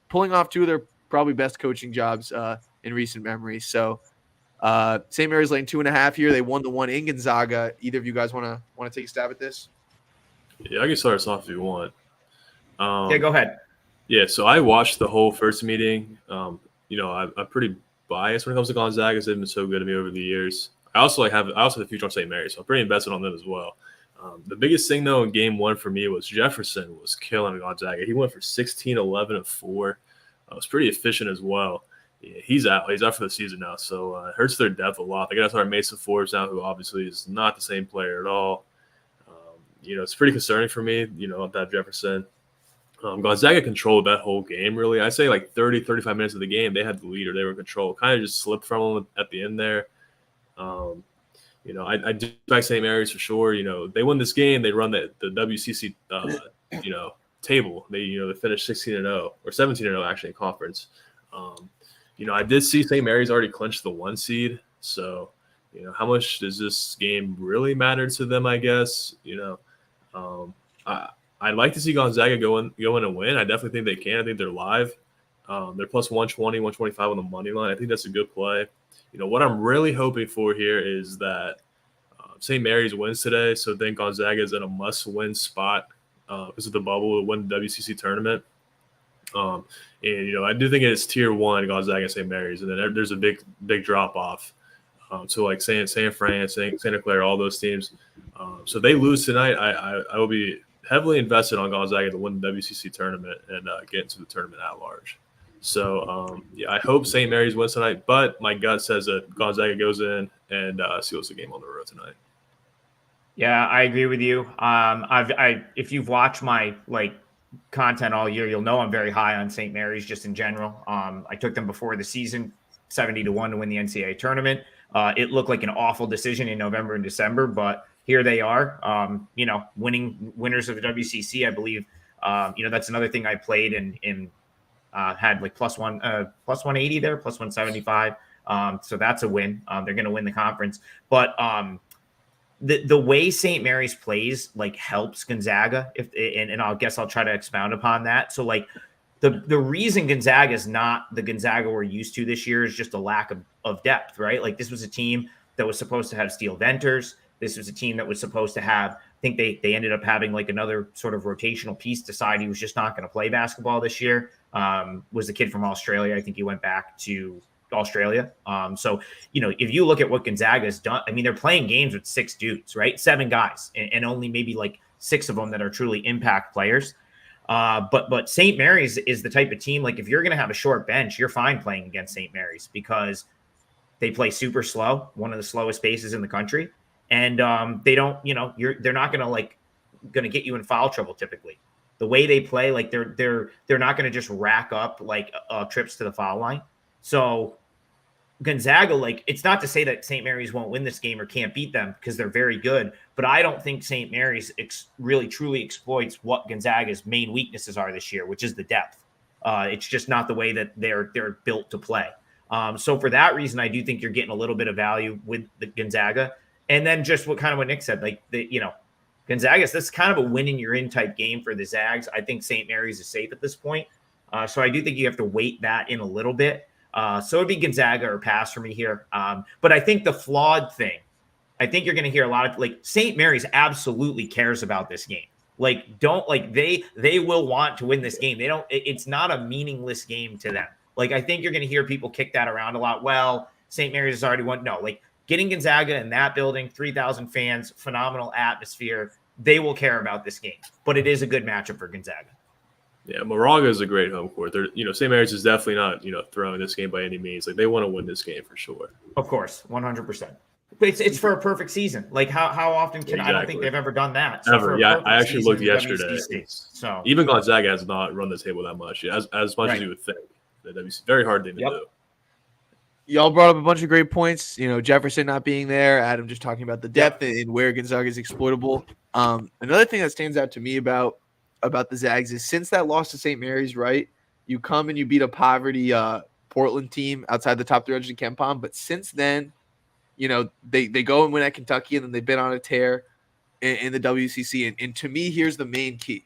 S1: pulling off two of their probably best coaching jobs in recent memory. So St. Mary's laying 2.5 here. They won the one in Gonzaga. Either of you guys want to take a stab at this?
S2: Yeah, I can start us off if you want.
S3: Yeah, go ahead.
S2: Yeah, so I watched the whole first meeting. I'm pretty biased when it comes to Gonzaga because they've been so good to me over the years. I also have the future on St. Mary's, so I'm pretty invested on them as well. The biggest thing, though, in game one for me was Jefferson was killing Gonzaga. He went for 16, 11, and 4. Was pretty efficient as well. Yeah, he's out. He's out for the season now, so it hurts their depth a lot. They got to start Mason Forbes now, who obviously is not the same player at all. It's pretty concerning for me, that Jefferson. Gonzaga controlled that whole game, really. I'd say like 30, 35 minutes of the game, they had the lead or they were in control. Kind of just slipped from them at the end there. I do expect St. Mary's for sure. They win this game, they run the WCC, table. They finished 16-0 or 17-0 actually in conference. I did see St. Mary's already clinched the 1 seed. So, how much does this game really matter to them? I guess. I'd like to see Gonzaga go in and win. I definitely think they can. I think they're live. They're plus 120, 125 on the money line. I think that's a good play. What I'm really hoping for here is that St. Mary's wins today, so then Gonzaga is in a must-win spot because of the bubble to win the WCC tournament. I do think it's tier 1 Gonzaga and St. Mary's, and then there's a big drop-off to like San Fran, Santa Clara, all those teams. So they lose tonight. I will be heavily invested on Gonzaga to win the WCC tournament and get into the tournament at large. So, I hope St. Mary's wins tonight, but my gut says that Gonzaga goes in and seals the game on the road tonight.
S3: Yeah, I agree with you. If you've watched my content all year, you'll know I'm very high on St. Mary's just in general. I took them before the season, 70-1 to win the NCAA tournament. It looked like an awful decision in November and December, but here they are, winners of the WCC, I believe. That's another thing I played in had like plus 180 there, plus 175. So that's a win. They're going to win the conference. But the way St. Mary's plays like helps Gonzaga. And I guess I'll try to expound upon that. So like the reason Gonzaga is not the Gonzaga we're used to this year is just a lack of depth, right? Like this was a team that was supposed to have Steel Venters. This was a team that was supposed to have, I think they ended up having like another sort of rotational piece decide he was just not going to play basketball this year. Was the kid from Australia. I think he went back to Australia. So, if you look at what Gonzaga has done, I mean, they're playing games with 6 dudes, right? 7 guys, and only maybe like 6 of them that are truly impact players. But St. Mary's is the type of team, like if you're going to have a short bench, you're fine playing against St. Mary's because they play super slow, one of the slowest paces in the country. And they don't, they're not going to get you in foul trouble typically. The way they play, like they're not going to just rack up like trips to the foul line. So Gonzaga, like it's not to say that St. Mary's won't win this game or can't beat them because they're very good, but I don't think St. Mary's really truly exploits what Gonzaga's main weaknesses are this year, which is the depth. It's just not the way that they're built to play. So for that reason, I do think you're getting a little bit of value with the Gonzaga. And then just what Nick said, like Gonzaga's, this is kind of a win and you're in type game for the Zags. I think St. Mary's is safe at this point. So I do think you have to weight that in a little bit. So it'd be Gonzaga or pass for me here. But I think the flawed thing, I think you're going to hear a lot of like St. Mary's absolutely cares about this game. Like, they will want to win this game. It's not a meaningless game to them. Like, I think you're going to hear people kick that around a lot. Well, St. Mary's has already won. No, like getting Gonzaga in that building, 3,000 fans, phenomenal atmosphere. They will care about this game, but it is a good matchup for Gonzaga.
S2: Yeah, Moraga is a great home court. St. Mary's is definitely not, throwing this game by any means. Like they want to win this game for sure.
S3: Of course, 100%. But it's for a perfect season. Like how often can I don't think they've ever done that. So
S2: ever, yeah. I actually looked yesterday.
S3: So
S2: even Gonzaga has not run the table that much, as much as you would think. That'd be very hard thing to do.
S1: Y'all brought up a bunch of great points. Jefferson not being there, Adam just talking about the depth and where Gonzaga is exploitable. Another thing that stands out to me about the Zags is since that loss to St. Mary's, right? You come and you beat a poverty Portland team outside the top 300 in KenPom, but since then, they go and win at Kentucky, and then they've been on a tear in the WCC. And to me, here's the main key.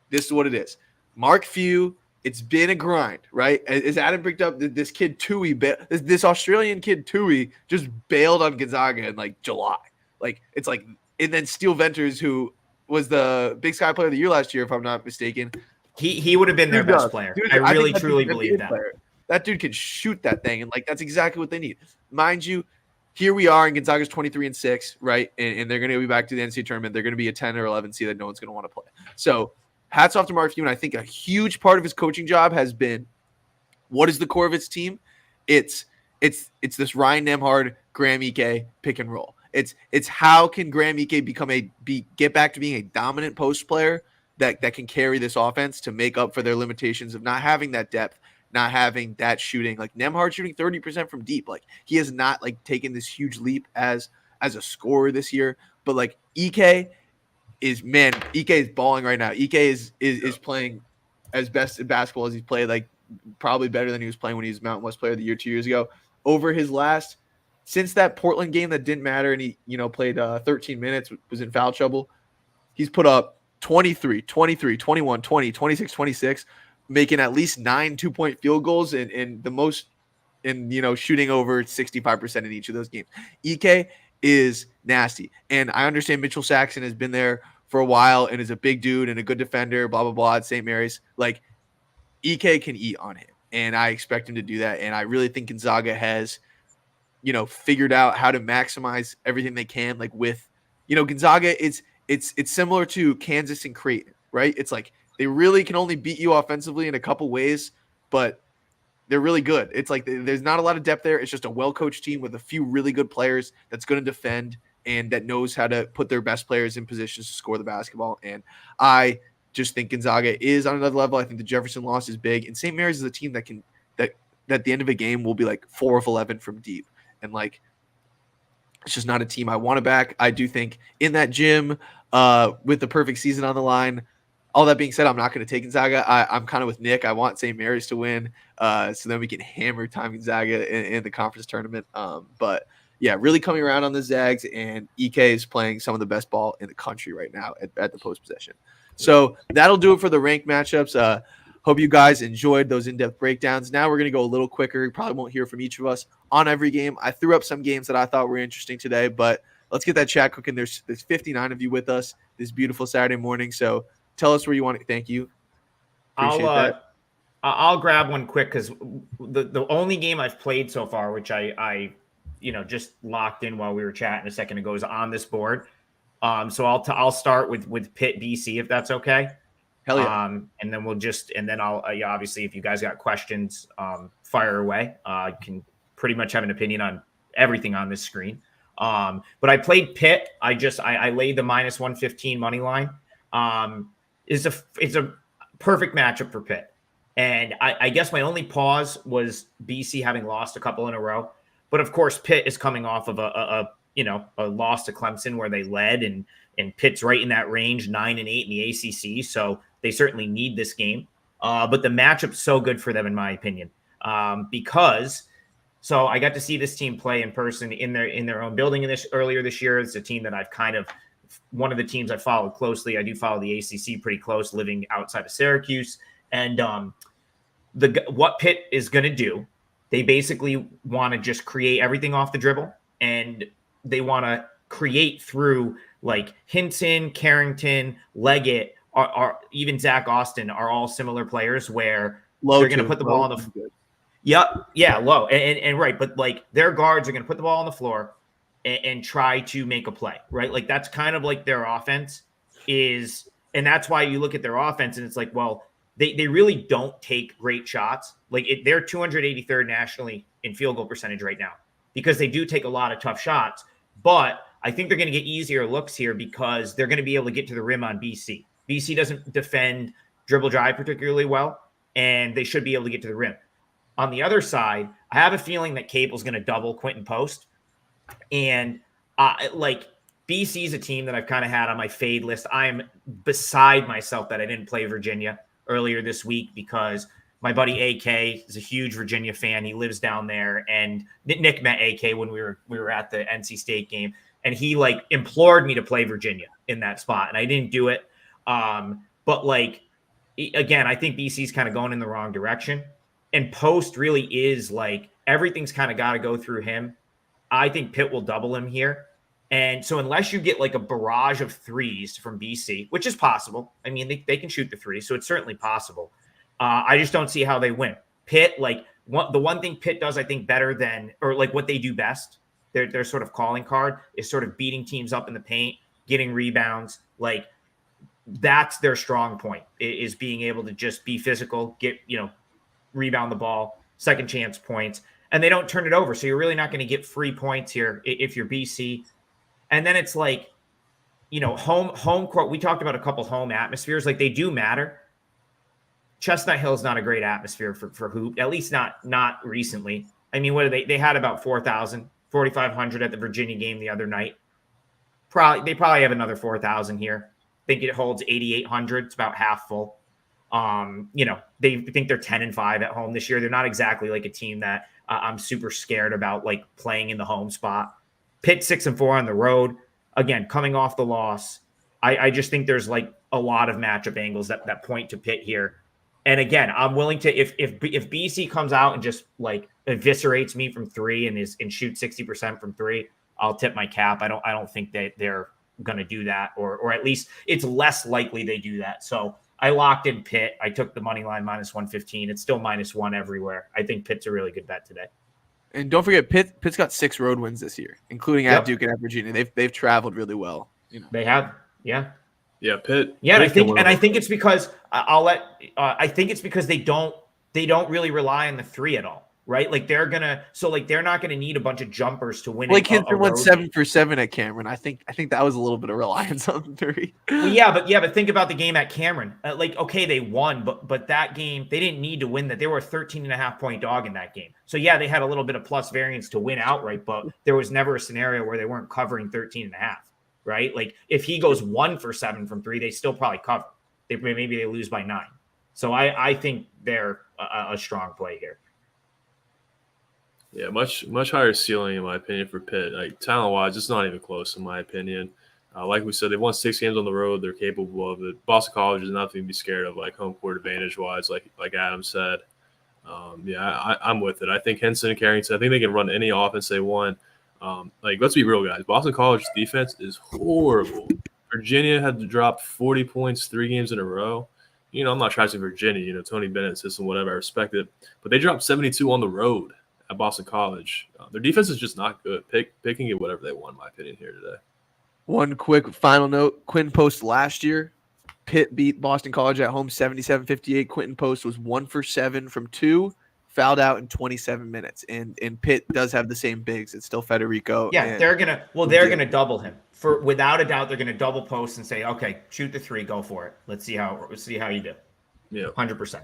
S1: This is what it is. Mark Few, it's been a grind, right? As Adam picked up, this kid Tui, this Australian kid Tui just bailed on Gonzaga in like July. Like it's like, and then Steel Venters, who was the Big Sky Player of the Year last year, if I'm not mistaken.
S3: He would have been their best player. Dude, I really truly believe that.
S1: That dude can shoot that thing, and like that's exactly what they need. Mind you, here we are, and Gonzaga's 23-6, right? And they're going to be back to the NCAA tournament. They're going to be a 10 or 11 seed that no one's going to want to play. So hats off to Mark Few, and I think a huge part of his coaching job has been what is the core of its team? It's this Ryan Nembhard, Graham Ike pick and roll. It's how can Graham Ike get back to being a dominant post player that can carry this offense to make up for their limitations of not having that depth, not having that shooting. Like Nembhard shooting 30% from deep. Like he has not like taken this huge leap as a scorer this year. But like Ike is balling right now. Ike is playing as best in basketball as he's played, like probably better than he was playing when he was Mountain West Player of the Year 2 years ago. Over his last, since that Portland game that didn't matter and he played 13 minutes, was in foul trouble, he's put up 23, 21, 20, 26, 26, making at least 9 2-point field goals and the most in shooting over 65% in each of those games. Ike is nasty. And I understand Mitchell Saxon has been there for a while and is a big dude and a good defender, blah, blah, blah, at St. Mary's. Like, Ike can eat on him, and I expect him to do that. And I really think Gonzaga has, figured out how to maximize everything they can. Like with, Gonzaga, it's similar to Kansas and Creighton, right? It's like they really can only beat you offensively in a couple ways, but they're really good. It's like there's not a lot of depth there. It's just a well-coached team with a few really good players that's going to defend and that knows how to put their best players in positions to score the basketball. And I just think Gonzaga is on another level. I think the Jefferson loss is big. And St. Mary's is a team that at the end of a game will be like 4 of 11 from deep. And like, it's just not a team I want to back. I do think in that gym with the perfect season on the line, all that being said, I'm not going to take Gonzaga. I'm kind of with Nick. I want St. Mary's to win so then we can hammer time Gonzaga in the conference tournament. But yeah, really coming around on the Zags, and EK is playing some of the best ball in the country right now at the post possession. So that'll do it for the ranked matchups. Hope you guys enjoyed those in-depth breakdowns. Now we're going to go a little quicker. You probably won't hear from each of us on every game. I threw up some games that I thought were interesting today, but let's get that chat cooking. There's 59 of you with us this beautiful Saturday morning. So tell us where you want to. Thank you. Appreciate that.
S3: I'll grab one quick because the only game I've played so far, which I just locked in while we were chatting a second ago, is on this board. So I'll start with Pitt BC if that's okay.
S1: Hell yeah.
S3: And then I'll obviously if you guys got questions, fire away. I can pretty much have an opinion on everything on this screen. But I played Pitt. I laid the -115 money line. It's a perfect matchup for Pitt. And I guess my only pause was BC having lost a couple in a row. But of course, Pitt is coming off of a loss to Clemson where they led, and Pitt's right in that range, 9-8 in the ACC. So they certainly need this game. But the matchup's so good for them, in my opinion, because I got to see this team play in person in their own building earlier this year. It's a team that I've one of the teams I followed closely. I do follow the ACC pretty close, living outside of Syracuse. And what Pitt is going to do, they basically want to just create everything off the dribble, and they want to create through like Hinton, Carrington, Leggett, are even Zach Austin are all similar players where they're going to put the ball on the floor. Yeah, low and right, but like their guards are going to put the ball on the floor and try to make a play, right? Like that's kind of like their offense is, and that's why you look at their offense and it's like, well, they really don't take great shots. Like they're 283rd nationally in field goal percentage right now because they do take a lot of tough shots. But I think they're going to get easier looks here because they're going to be able to get to the rim on BC. BC doesn't defend dribble drive particularly well, and they should be able to get to the rim. On the other side, I have a feeling that Cable's going to double Quentin Post. And BC is a team that I've kind of had on my fade list. I'm beside myself that I didn't play Virginia earlier this week because my buddy AK is a huge Virginia fan. He lives down there, and Nick met AK when we were at the NC State game, and he implored me to play Virginia in that spot, and I didn't do it. But again, I think BC's kind of going in the wrong direction, and Post really is everything's kind of got to go through him. I think Pitt will double him here. And so unless you get a barrage of threes from BC, which is possible, I mean, they can shoot the three, so it's certainly possible. I just don't see how they win. Pitt, the one thing Pitt does, I think, better than, or what they do best, their sort of calling card is sort of beating teams up in the paint, getting rebounds. That's their strong point, is being able to just be physical, get, rebound the ball, second chance points, and they don't turn it over. So you're really not going to get free points here if you're BC. And then it's home court. We talked about a couple home atmospheres. They do matter. Chestnut Hill is not a great atmosphere for hoop, at least not recently. I mean, what are they had about 4,500 at the Virginia game the other night. They probably have another 4,000 here. I think it holds 8,800. It's about half full. They think they're 10-5 at home this year. They're not exactly a team that I'm super scared about playing in the home spot. Pitt 6-4 on the road. Again, coming off the loss. I just think there's a lot of matchup angles that point to Pitt here. And again, I'm willing to, if BC comes out and just eviscerates me from three and shoots 60% from three, I'll tip my cap. I don't think that they're going to do that, or at least it's less likely they do that. So I locked in Pitt. I took the money line -115. It's still -1 everywhere. I think Pitt's a really good bet today.
S1: And don't forget, Pitt's got 6 road wins this year, including at Duke and at Virginia. They've traveled really well.
S3: They have, yeah.
S2: Yeah, Pitt.
S3: Yeah,
S2: Pitt
S3: I think it's because I think it's because they don't really rely on the three at all, right? They're not gonna need a bunch of jumpers to win.
S1: Hinton went 7 for 7 at Cameron. I think that was a little bit of reliance on the three.
S3: Well, but think about the game at Cameron. Okay, they won, but that game they didn't need to win that. They were a 13.5 point dog in that game. So yeah, they had a little bit of plus variance to win outright, but there was never a scenario where they weren't covering 13.5. Right? If he goes 1 for 7 from three, they still probably cover. Maybe they lose by 9. So I think they're a strong play here.
S2: Yeah, much higher ceiling in my opinion for Pitt. Like talent wise, it's not even close in my opinion. Like we said, they've won 6 games on the road. They're capable of it. Boston College is nothing to be scared of, like home court advantage wise. Like Adam said, I'm with it. I think Henson and Carrington. I think they can run any offense they want. Like let's be real, guys. Boston College defense is horrible. Virginia had to drop 40 points 3 games in a row. I'm not trashing Virginia. Tony Bennett's system, whatever. I respect it, but they dropped 72 on the road at Boston College. Their defense is just not good. Pitt can get whatever they want, in my opinion, here today.
S1: One quick final note. Quinton Post last year, Pitt beat Boston College at home 77-58. Quinton Post was 1 for 7 from 2, fouled out in 27 minutes. And Pitt does have the same bigs. It's still Federico.
S3: Yeah, they're gonna double him. Without a doubt, they're gonna double Post and say, okay, shoot the 3, go for it. Let's see how you do.
S2: Yeah,
S3: 100%.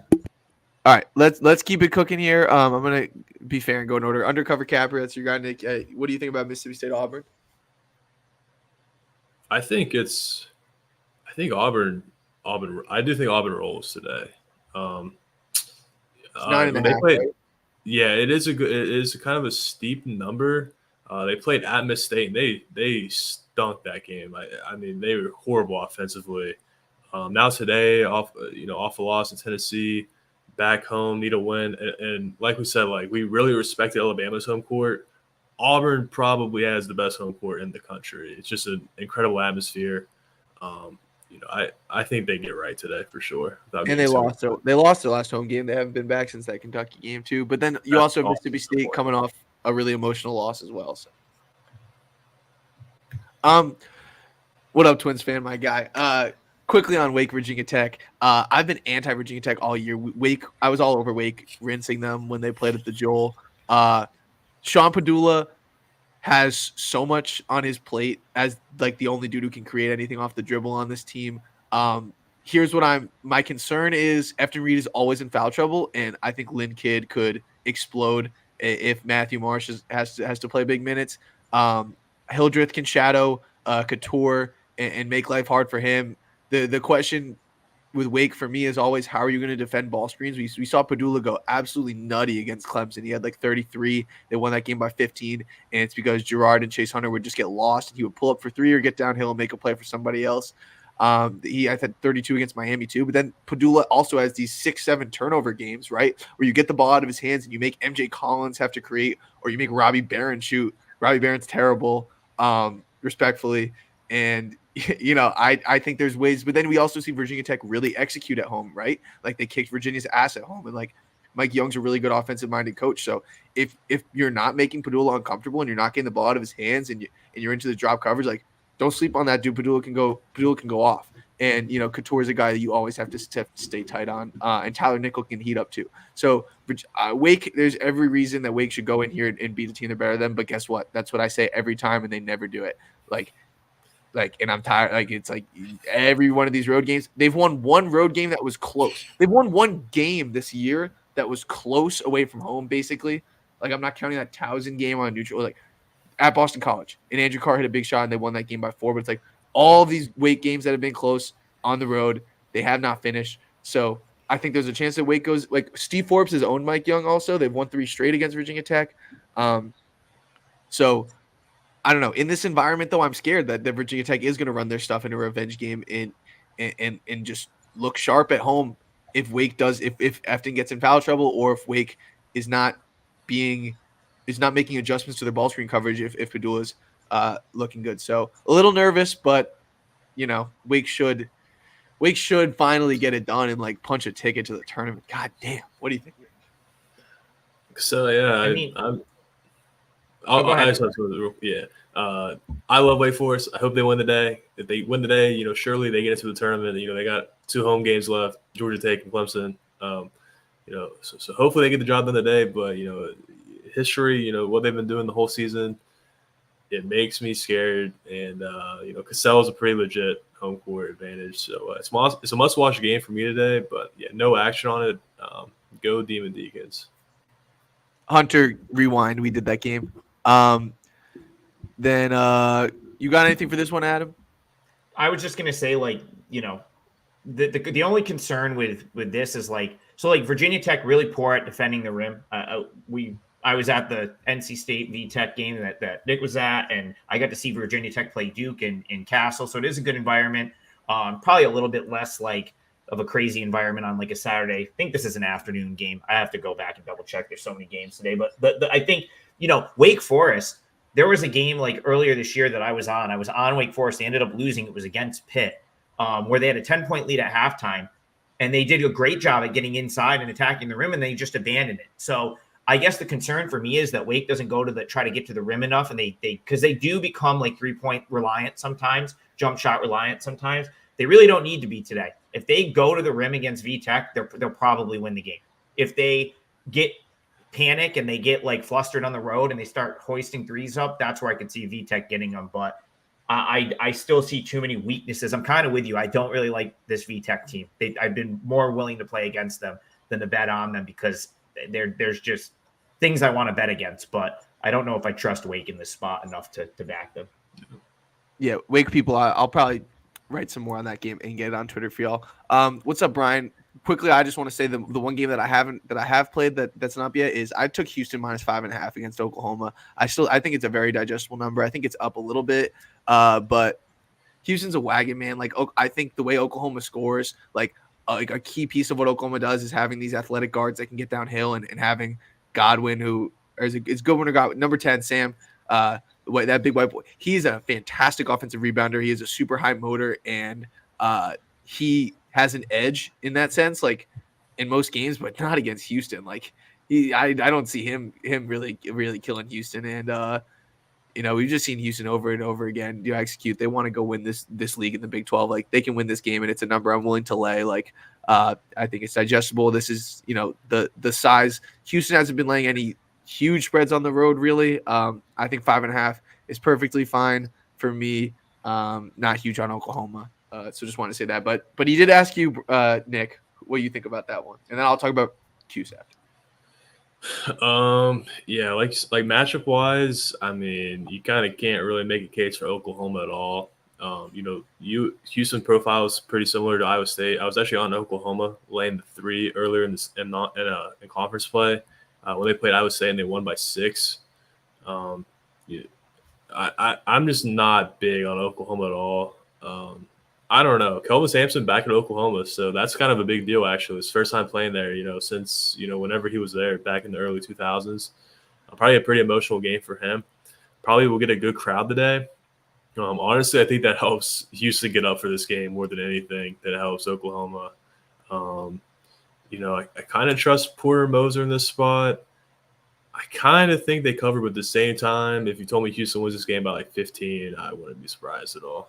S1: All right, let's keep it cooking here. I'm gonna be fair and go in order. Undercover Capper, that's your guy, Nick. What do you think about Mississippi State Auburn?
S2: I think Auburn. I do think Auburn rolls today.
S1: It's 9.5.
S2: They played.
S1: Right?
S2: Yeah, it is kind of a steep number. They played at Miss State, and they stunk that game. I mean, they were horrible offensively. Now today, off a loss in Tennessee, back home, need a win, and like we said, like we really respected Alabama's home court. Auburn probably has the best home court in the country. It's just an incredible atmosphere. I think they get right today for sure.
S1: And they lost. So they lost their last home game. They haven't been back since that Kentucky game too. But then you also have Mississippi State coming off a really emotional loss as well. So, what up, Twins fan, my guy? Quickly on Wake, Virginia Tech. I've been anti-Virginia Tech all year. Wake, I was all over Wake, rinsing them when they played at the Joel. Sean Padula has so much on his plate as like the only dude who can create anything off the dribble on this team. Here's what my concern is Efton Reed is always in foul trouble, and I think Lynn Kidd could explode if Matthew Marsh has to play big minutes. Hildreth can shadow Couture and make life hard for him. The question with Wake for me is always, how are you going to defend ball screens? We saw Padula go absolutely nutty against Clemson. He had like 33. They won that game by 15, and it's because Gerard and Chase Hunter would just get lost, and he would pull up for 3 or get downhill and make a play for somebody else. I had 32 against Miami too, but then Padula also has these 6-7 turnover games, right, where you get the ball out of his hands and you make MJ Collins have to create, or you make Robbie Barron shoot. Robbie Barron's terrible, respectfully, and I think there's ways, but then we also see Virginia Tech really execute at home, right? Like they kicked Virginia's ass at home, and like Mike Young's a really good offensive-minded coach. So if you're not making Padula uncomfortable and you're not getting the ball out of his hands and you're into the drop coverage, like don't sleep on that dude. Padula can go off, and Couture is a guy that you always have to stay tight on, and Tyler Nickel can heat up too. So Wake, there's every reason that Wake should go in here and beat the team they're better than. But guess what? That's what I say every time, and they never do it. And I'm tired. Like, it's like every one of these road games, they've won one road game that was close. They've won one game this year that was close away from home, basically. Like, I'm not counting that Towson game on neutral. Like, at Boston College, and Andrew Carr hit a big shot, and they won that game by 4. But it's like all of these Wake games that have been close on the road, they have not finished. So I think there's a chance that Wake goes. Like, Steve Forbes has owned Mike Young also. They've won 3 straight against Virginia Tech. So I don't know. In this environment, though, I'm scared that Virginia Tech is going to run their stuff in a revenge game and just look sharp at home if Wake does, if Efton gets in foul trouble, or if Wake is not making adjustments to their ball screen coverage if Padula's looking good. So a little nervous, but Wake should finally get it done and like punch a ticket to the tournament. God damn, what do you think?
S2: So yeah, I love Wake Forest. I hope they win the day. If they win the day, surely they get into the tournament. They got 2 home games left, Georgia Tech and Clemson. So hopefully they get the job done today. But history, what they've been doing the whole season, it makes me scared. And Cassell is a pretty legit home court advantage. So it's a must-watch game for me today. But yeah, no action on it. Go Demon Deacons.
S1: Hunter, rewind. We did that game. Then you got anything for this one, Adam?
S3: I was just gonna say, the only concern with this is Virginia Tech really poor at defending the rim. I I was at the NC State VTech game that Nick was at, and I got to see Virginia Tech play Duke in Castle. So it is a good environment. Probably a little bit less like of a crazy environment on like a Saturday. I think this is an afternoon game. I have to go back and double check. There's so many games today, but I think, Wake Forest, there was a game like earlier this year that I was on Wake Forest. They ended up losing. It was against Pitt, where they had a 10-point lead at halftime, and they did a great job at getting inside and attacking the rim, and they just abandoned it. So I guess the concern for me is that Wake doesn't go to try to get to the rim enough, and because they do become like 3-point reliant sometimes, jump shot reliant sometimes. They really don't need to be today. If they go to the rim against VTech, they'll probably win the game. If they get panic and they get like flustered on the road and they start hoisting threes up, that's where I could see VTech getting them. But I still see too many weaknesses. I'm kind of with you. I don't really like this VTech team. I've been more willing to play against them than to bet on them because there's just things I want to bet against. But I don't know if I trust Wake in this spot enough to back them.
S1: Yeah, Wake people, I'll probably write some more on that game and get it on Twitter for y'all. What's up, Brian? Quickly, I just want to say the one game that I have played that's not yet is I took Houston minus 5.5 against Oklahoma. I think it's a very digestible number. I think it's up a little bit, but Houston's a wagon, man. Like I think the way Oklahoma scores, like a key piece of what Oklahoma does is having these athletic guards that can get downhill and having Godwin, who is Goodwin or Godwin, number 10, Sam. That big white boy, he's a fantastic offensive rebounder. He has a super high motor, and he has an edge in that sense, like in most games, but not against Houston. Like I don't see him really killing Houston. And we've just seen Houston over and over again execute. They want to go win this league in the Big 12. Like they can win this game, and it's a number I'm willing to lay. Like I think it's digestible. This is the size. Houston hasn't been laying any huge spreads on the road, really. I think 5.5 is perfectly fine for me. Not huge on Oklahoma. So just want to say that. But he did ask you, Nick, what you think about that one, and then I'll talk about Cusack.
S2: Yeah, like matchup wise, I mean, you kind of can't really make a case for Oklahoma at all. Houston profile is pretty similar to Iowa State. I was actually on Oklahoma laying the 3 earlier in conference play. When they played Iowa State and they won by 6. I'm just not big on Oklahoma at all. I don't know. Kelvin Sampson back in Oklahoma, so that's kind of a big deal, actually. His first time playing there, since, whenever he was there back in the early 2000s. Probably a pretty emotional game for him. Probably will get a good crowd today. Honestly, I think that helps Houston get up for this game more than anything. That helps Oklahoma. I kind of trust Porter Moser in this spot. I kind of think they cover, but at the same time, if you told me Houston wins this game by like 15, I wouldn't be surprised at all.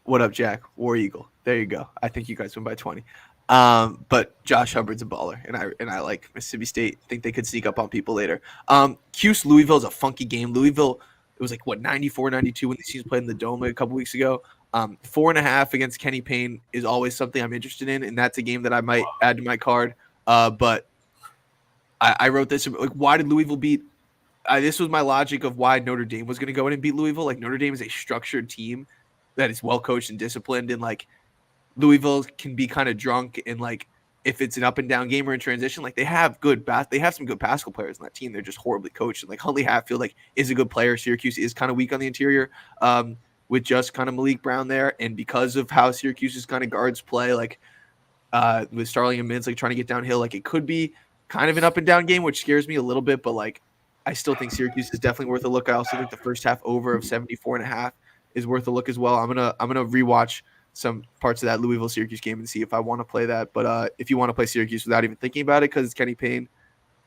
S1: What up, Jack? War Eagle. There you go. I think you guys win by 20. But Josh Hubbard's a baller, and I like Mississippi State. Think they could sneak up on people later. Cuse Louisville is a funky game. Louisville, it was like 94-92 when these teams played in the Dome a couple weeks ago. 4.5 against Kenny Payne is always something I'm interested in, and that's a game that I might add to my card. But I wrote this, like, why did Louisville beat? This was my logic of why Notre Dame was going to go in and beat Louisville. Like, Notre Dame is a structured team that is well coached and disciplined, and like Louisville can be kind of drunk, and like if it's an up and down game or in transition, like they have some good basketball players on that team. They're just horribly coached. And like Huntley Hatfield, like, is a good player. Syracuse is kind of weak on the interior, with just kind of Malik Brown there, and because of how Syracuse's kind of guards play, like with Starling and Mintz like trying to get downhill, like it could be kind of an up and down game, which scares me a little bit. But like I still think Syracuse is definitely worth a look. I also think the first half over of 74.5 is worth a look as well. I'm gonna rewatch some parts of that Louisville Syracuse game and see if I want to play that. But if you want to play Syracuse without even thinking about it because it's Kenny Payne,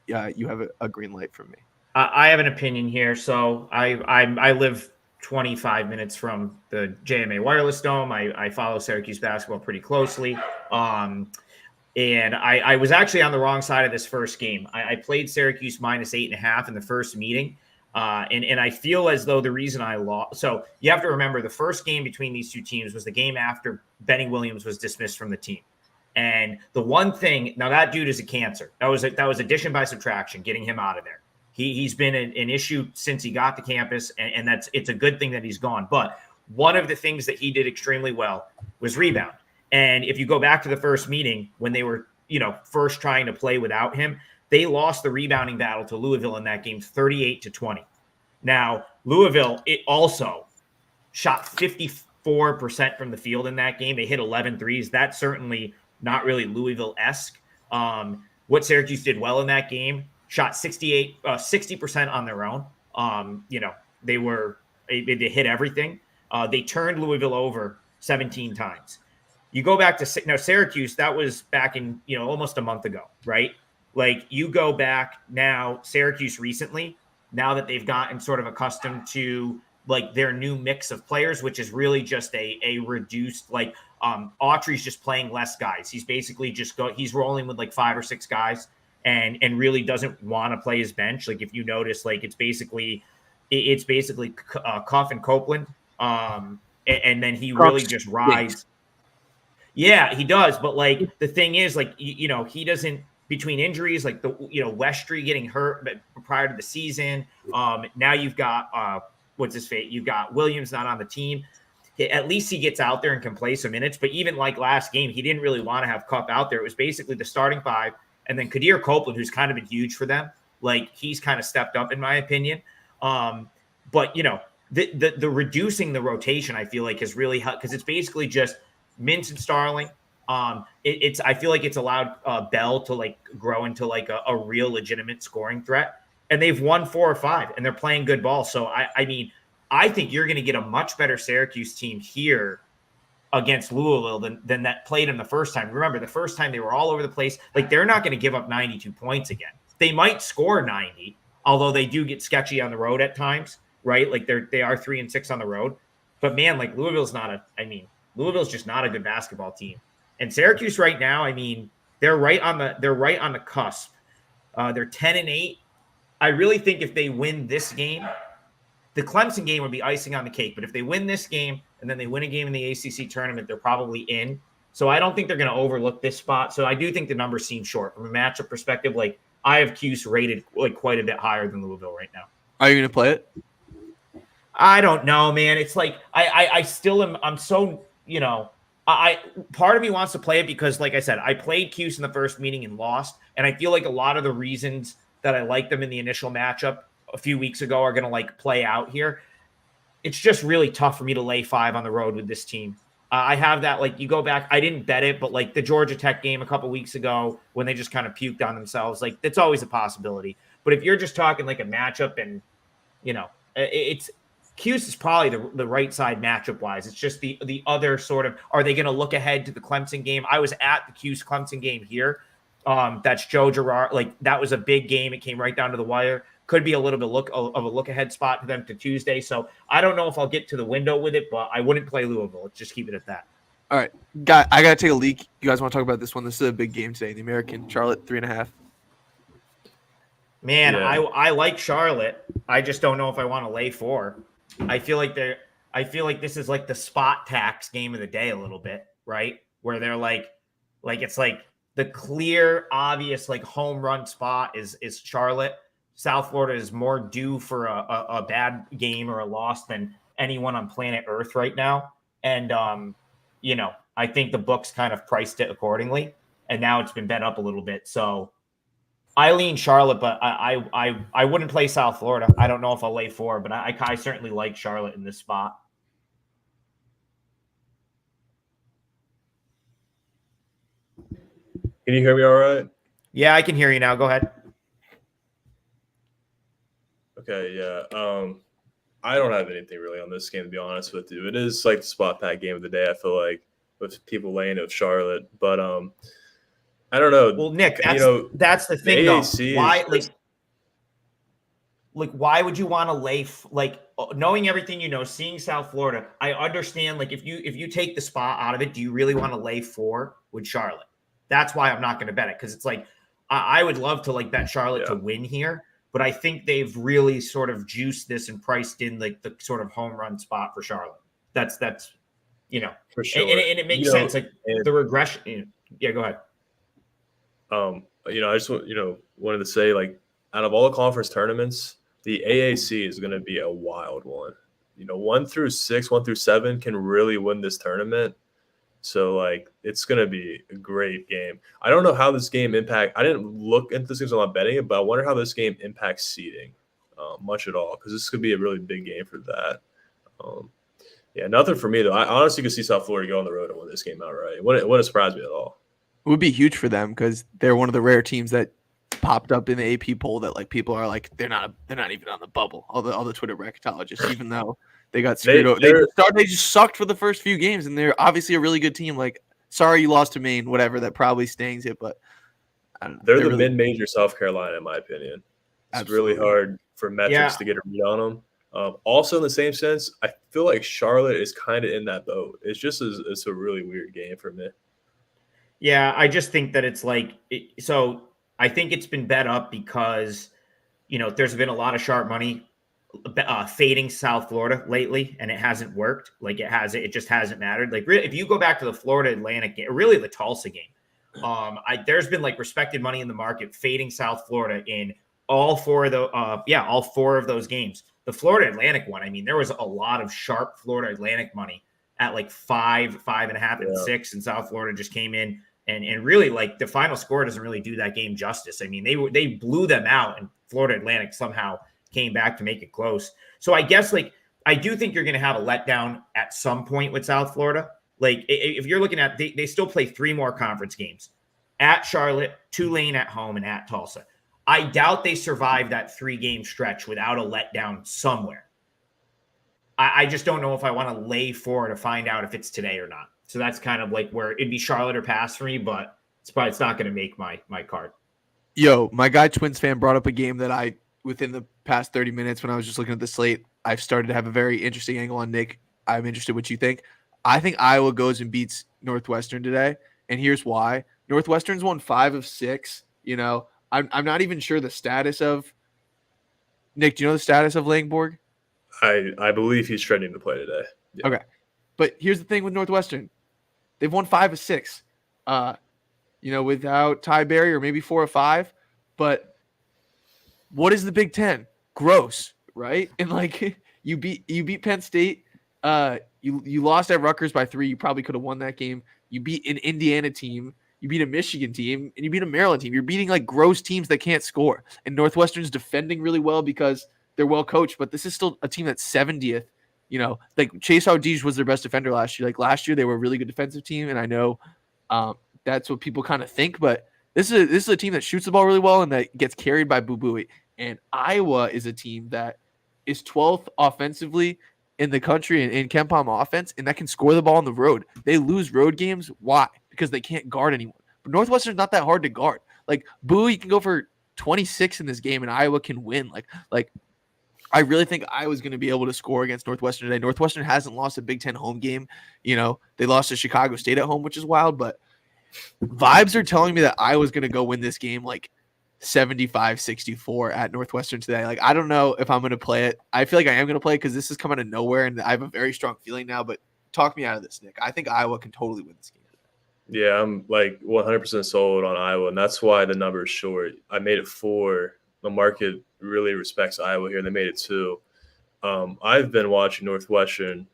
S1: yeah, you have a green light from me.
S3: I have an opinion here. So I live 25 minutes from the JMA Wireless Dome. I follow Syracuse basketball pretty closely. And I was actually on the wrong side of this first game. I played Syracuse minus 8.5 in the first meeting. And I feel as though the reason I lost. So you have to remember the first game between these two teams was the game after Benny Williams was dismissed from the team. And the one thing, now that dude is a cancer. That was addition by subtraction, getting him out of there. He's been an issue since he got to campus, and it's a good thing that he's gone. But one of the things that he did extremely well was rebound. And if you go back to the first meeting when they were, first trying to play without him, They lost the rebounding battle to Louisville in that game 38-20. Now, Louisville, it also shot 54% from the field in that game. They hit 11 threes. That's certainly not really Louisville-esque. What Syracuse did well in that game, shot 60% on their own. They hit everything. They turned Louisville over 17 times. You go back to now Syracuse, that was back in, almost a month ago, right? Like you go back now, Syracuse recently, now that they've gotten sort of accustomed to like their new mix of players, which is really just a reduced, like Autry's just playing less guys. He's basically he's rolling with like 5 or 6 guys and really doesn't want to play his bench. Like if you notice, like it's basically Cuff and Copeland. And then he really just rides. Yeah, he does. But like the thing is, like, he doesn't, between injuries, like Westry getting hurt prior to the season. Now you've got what's his fate? You've got Williams not on the team. At least he gets out there and can play some minutes. But even like last game, he didn't really want to have Cup out there. It was basically the starting 5. And then Kadir Copeland, who's kind of been huge for them. Like he's kind of stepped up in my opinion. But the reducing the rotation, I feel like has really helped because it's basically just Mintz and Starling. I feel like it's allowed Bell to like grow into like a real legitimate scoring threat. And they've won 4 or 5 and they're playing good ball. So I think you're going to get a much better Syracuse team here against Louisville than that played them the first time. Remember, the first time they were all over the place. Like they're not going to give up 92 points again. They might score 90, although they do get sketchy on the road at times, right? Like they are 3-6 on the road. But man, like Louisville's just not a good basketball team. And Syracuse right now, they're right on the cusp. They're 10-8. I really think if they win this game, the Clemson game would be icing on the cake. But if they win this game and then they win a game in the ACC tournament, they're probably in. So I don't think they're going to overlook this spot. So I do think the numbers seem short from a matchup perspective. Like I have Cuse rated like quite a bit higher than Louisville right now.
S1: Are you going to play it?
S3: I don't know, man. It's like I still am. I'm so part of me wants to play it because, like I said, I played Cuse in the first meeting and lost, and I feel like a lot of the reasons that I liked them in the initial matchup a few weeks ago are going to like play out here. It's just really tough for me to lay 5 on the road with this team. I have that, like, you go back, I didn't bet it, but like the Georgia Tech game a couple weeks ago when they just kind of puked on themselves, like that's always a possibility. But if you're just talking like a matchup and, it's Cuse is probably the right side matchup wise. It's just the other sort of, are they going to look ahead to the Clemson game? I was at the Cuse Clemson game here. That's Joe Girard. Like that was a big game. It came right down to the wire. Could be a little bit of a look ahead spot to them to Tuesday. So I don't know if I'll get to the window with it, but I wouldn't play Louisville. Let's just keep it at that.
S1: All right, I got to take a leak. You guys want to talk about this one? This is a big game today. The American, Charlotte, 3.5.
S3: Man, yeah. I like Charlotte. I just don't know if I want to lay 4. I feel like this is like the spot tax game of the day a little bit, right? Where they're like it's like the clear, obvious like home run spot is Charlotte. South Florida is more due for a bad game or a loss than anyone on planet Earth right now. And, I think the books kind of priced it accordingly. And now it's been bet up a little bit. So I lean Charlotte, but I wouldn't play South Florida. I don't know if I'll lay 4, but I certainly like Charlotte in this spot.
S2: Can you hear me all right?
S3: Yeah, I can hear you now. Go ahead.
S2: Okay, yeah. I don't have anything really on this game, to be honest with you. It is like the spot pack game of the day, I feel like, with people laying of Charlotte. But I don't know.
S3: Well, Nick, that's the thing, though. Why, why would you want to lay, knowing everything seeing South Florida, I understand, like, if you take the spot out of it, do you really want to lay 4 with Charlotte? That's why I'm not going to bet it, because it's like, I would love to, like, bet Charlotte to win here, but I think they've really sort of juiced this and priced in, like, the sort of home run spot for Charlotte. That's
S2: for sure.
S3: And it makes sense, like, the regression. Yeah, go ahead.
S2: I just wanted to say, like, out of all the conference tournaments, the AAC is going to be a wild one. 1 through 6, 1 through 7 can really win this tournament. So, like, it's going to be a great game. I don't know how this game I didn't look into this game, so I'm not betting it, but I wonder how this game impacts seeding much at all, because this could be a really big game for that. Yeah, nothing for me, though. I honestly could see South Florida go on the road and win this game outright. It wouldn't surprise me at all.
S1: It would be huge for them because they're one of the rare teams that popped up in the AP poll that like people are like they're not even on the bubble. All the Twitter bracketologists, even though they got screwed over. They just sucked for the first few games, and they're obviously a really good team. Like, sorry you lost to Maine, whatever. That probably stings it, but I don't know.
S2: They're the really mid-major South Carolina, in my opinion. It's
S1: absolutely
S2: really hard for metrics to get a read on them. Also, in the same sense, I feel like Charlotte is kind of in that boat. It's a really weird game for me.
S3: Yeah, I just think that it's like so. I think it's been bet up because there's been a lot of sharp money fading South Florida lately, and it hasn't worked. Like it just hasn't mattered. Like really, if you go back to the Florida Atlantic game, or really the Tulsa game, there's been like respected money in the market fading South Florida in all four of those games. The Florida Atlantic one, I mean, there was a lot of sharp Florida Atlantic money at like 5.5, and 6, and South Florida just came in and really, like, the final score doesn't really do that game justice. I mean, they blew them out, and Florida Atlantic somehow came back to make it close. So I guess, like, I do think you're going to have a letdown at some point with South Florida. Like, if you're looking at, they still play 3 more conference games at Charlotte, Tulane at home, and at Tulsa. I doubt they survive that 3-game stretch without a letdown somewhere. I just don't know if I want to lay 4 to find out if it's today or not. So that's kind of like where it'd be Charlotte or pass for me, but it's not going to make my card.
S1: Yo, my guy Twins fan brought up a game that within the past 30 minutes when I was just looking at the slate, I've started to have a very interesting angle on. Nick, I'm interested what you think. I think Iowa goes and beats Northwestern today, and here's why. Northwestern's won 5 of 6. I'm not even sure the status of Nick. Do you know the status of Langborg?
S2: I believe he's trending to play today. Yeah.
S1: Okay, but here's the thing with Northwestern. They've won 5 of 6, without Ty Berry, or maybe 4 of 5. But what is the Big Ten? Gross, right? And like you beat Penn State. You lost at Rutgers by 3. You probably could have won that game. You beat an Indiana team. You beat a Michigan team, and you beat a Maryland team. You're beating like gross teams that can't score. And Northwestern's defending really well because they're well coached. But this is still a team that's 70th. Like Chase Audige was their best defender last year. Like last year, they were a really good defensive team, and I know that's what people kind of think. But this is a team that shoots the ball really well and that gets carried by Boo Buie. And Iowa is a team that is 12th offensively in the country in KenPom offense, and that can score the ball on the road. They lose road games. Why? Because they can't guard anyone. But Northwestern's not that hard to guard. Like Buie can go for 26 in this game, and Iowa can win. Like. I really think I was going to be able to score against Northwestern today. Northwestern hasn't lost a Big Ten home game. They lost to Chicago State at home, which is wild, but vibes are telling me that I was going to go win this game like 75-64 at Northwestern today. Like, I don't know if I'm going to play it. I feel like I am going to play it because this is coming out of nowhere, and I have a very strong feeling now, but talk me out of this, Nick. I think Iowa can totally win this game today.
S2: Yeah, I'm like 100% sold on Iowa, and that's why the number is short. I made it 4. The market really respects Iowa here, and they made it 2. I've been watching Northwestern,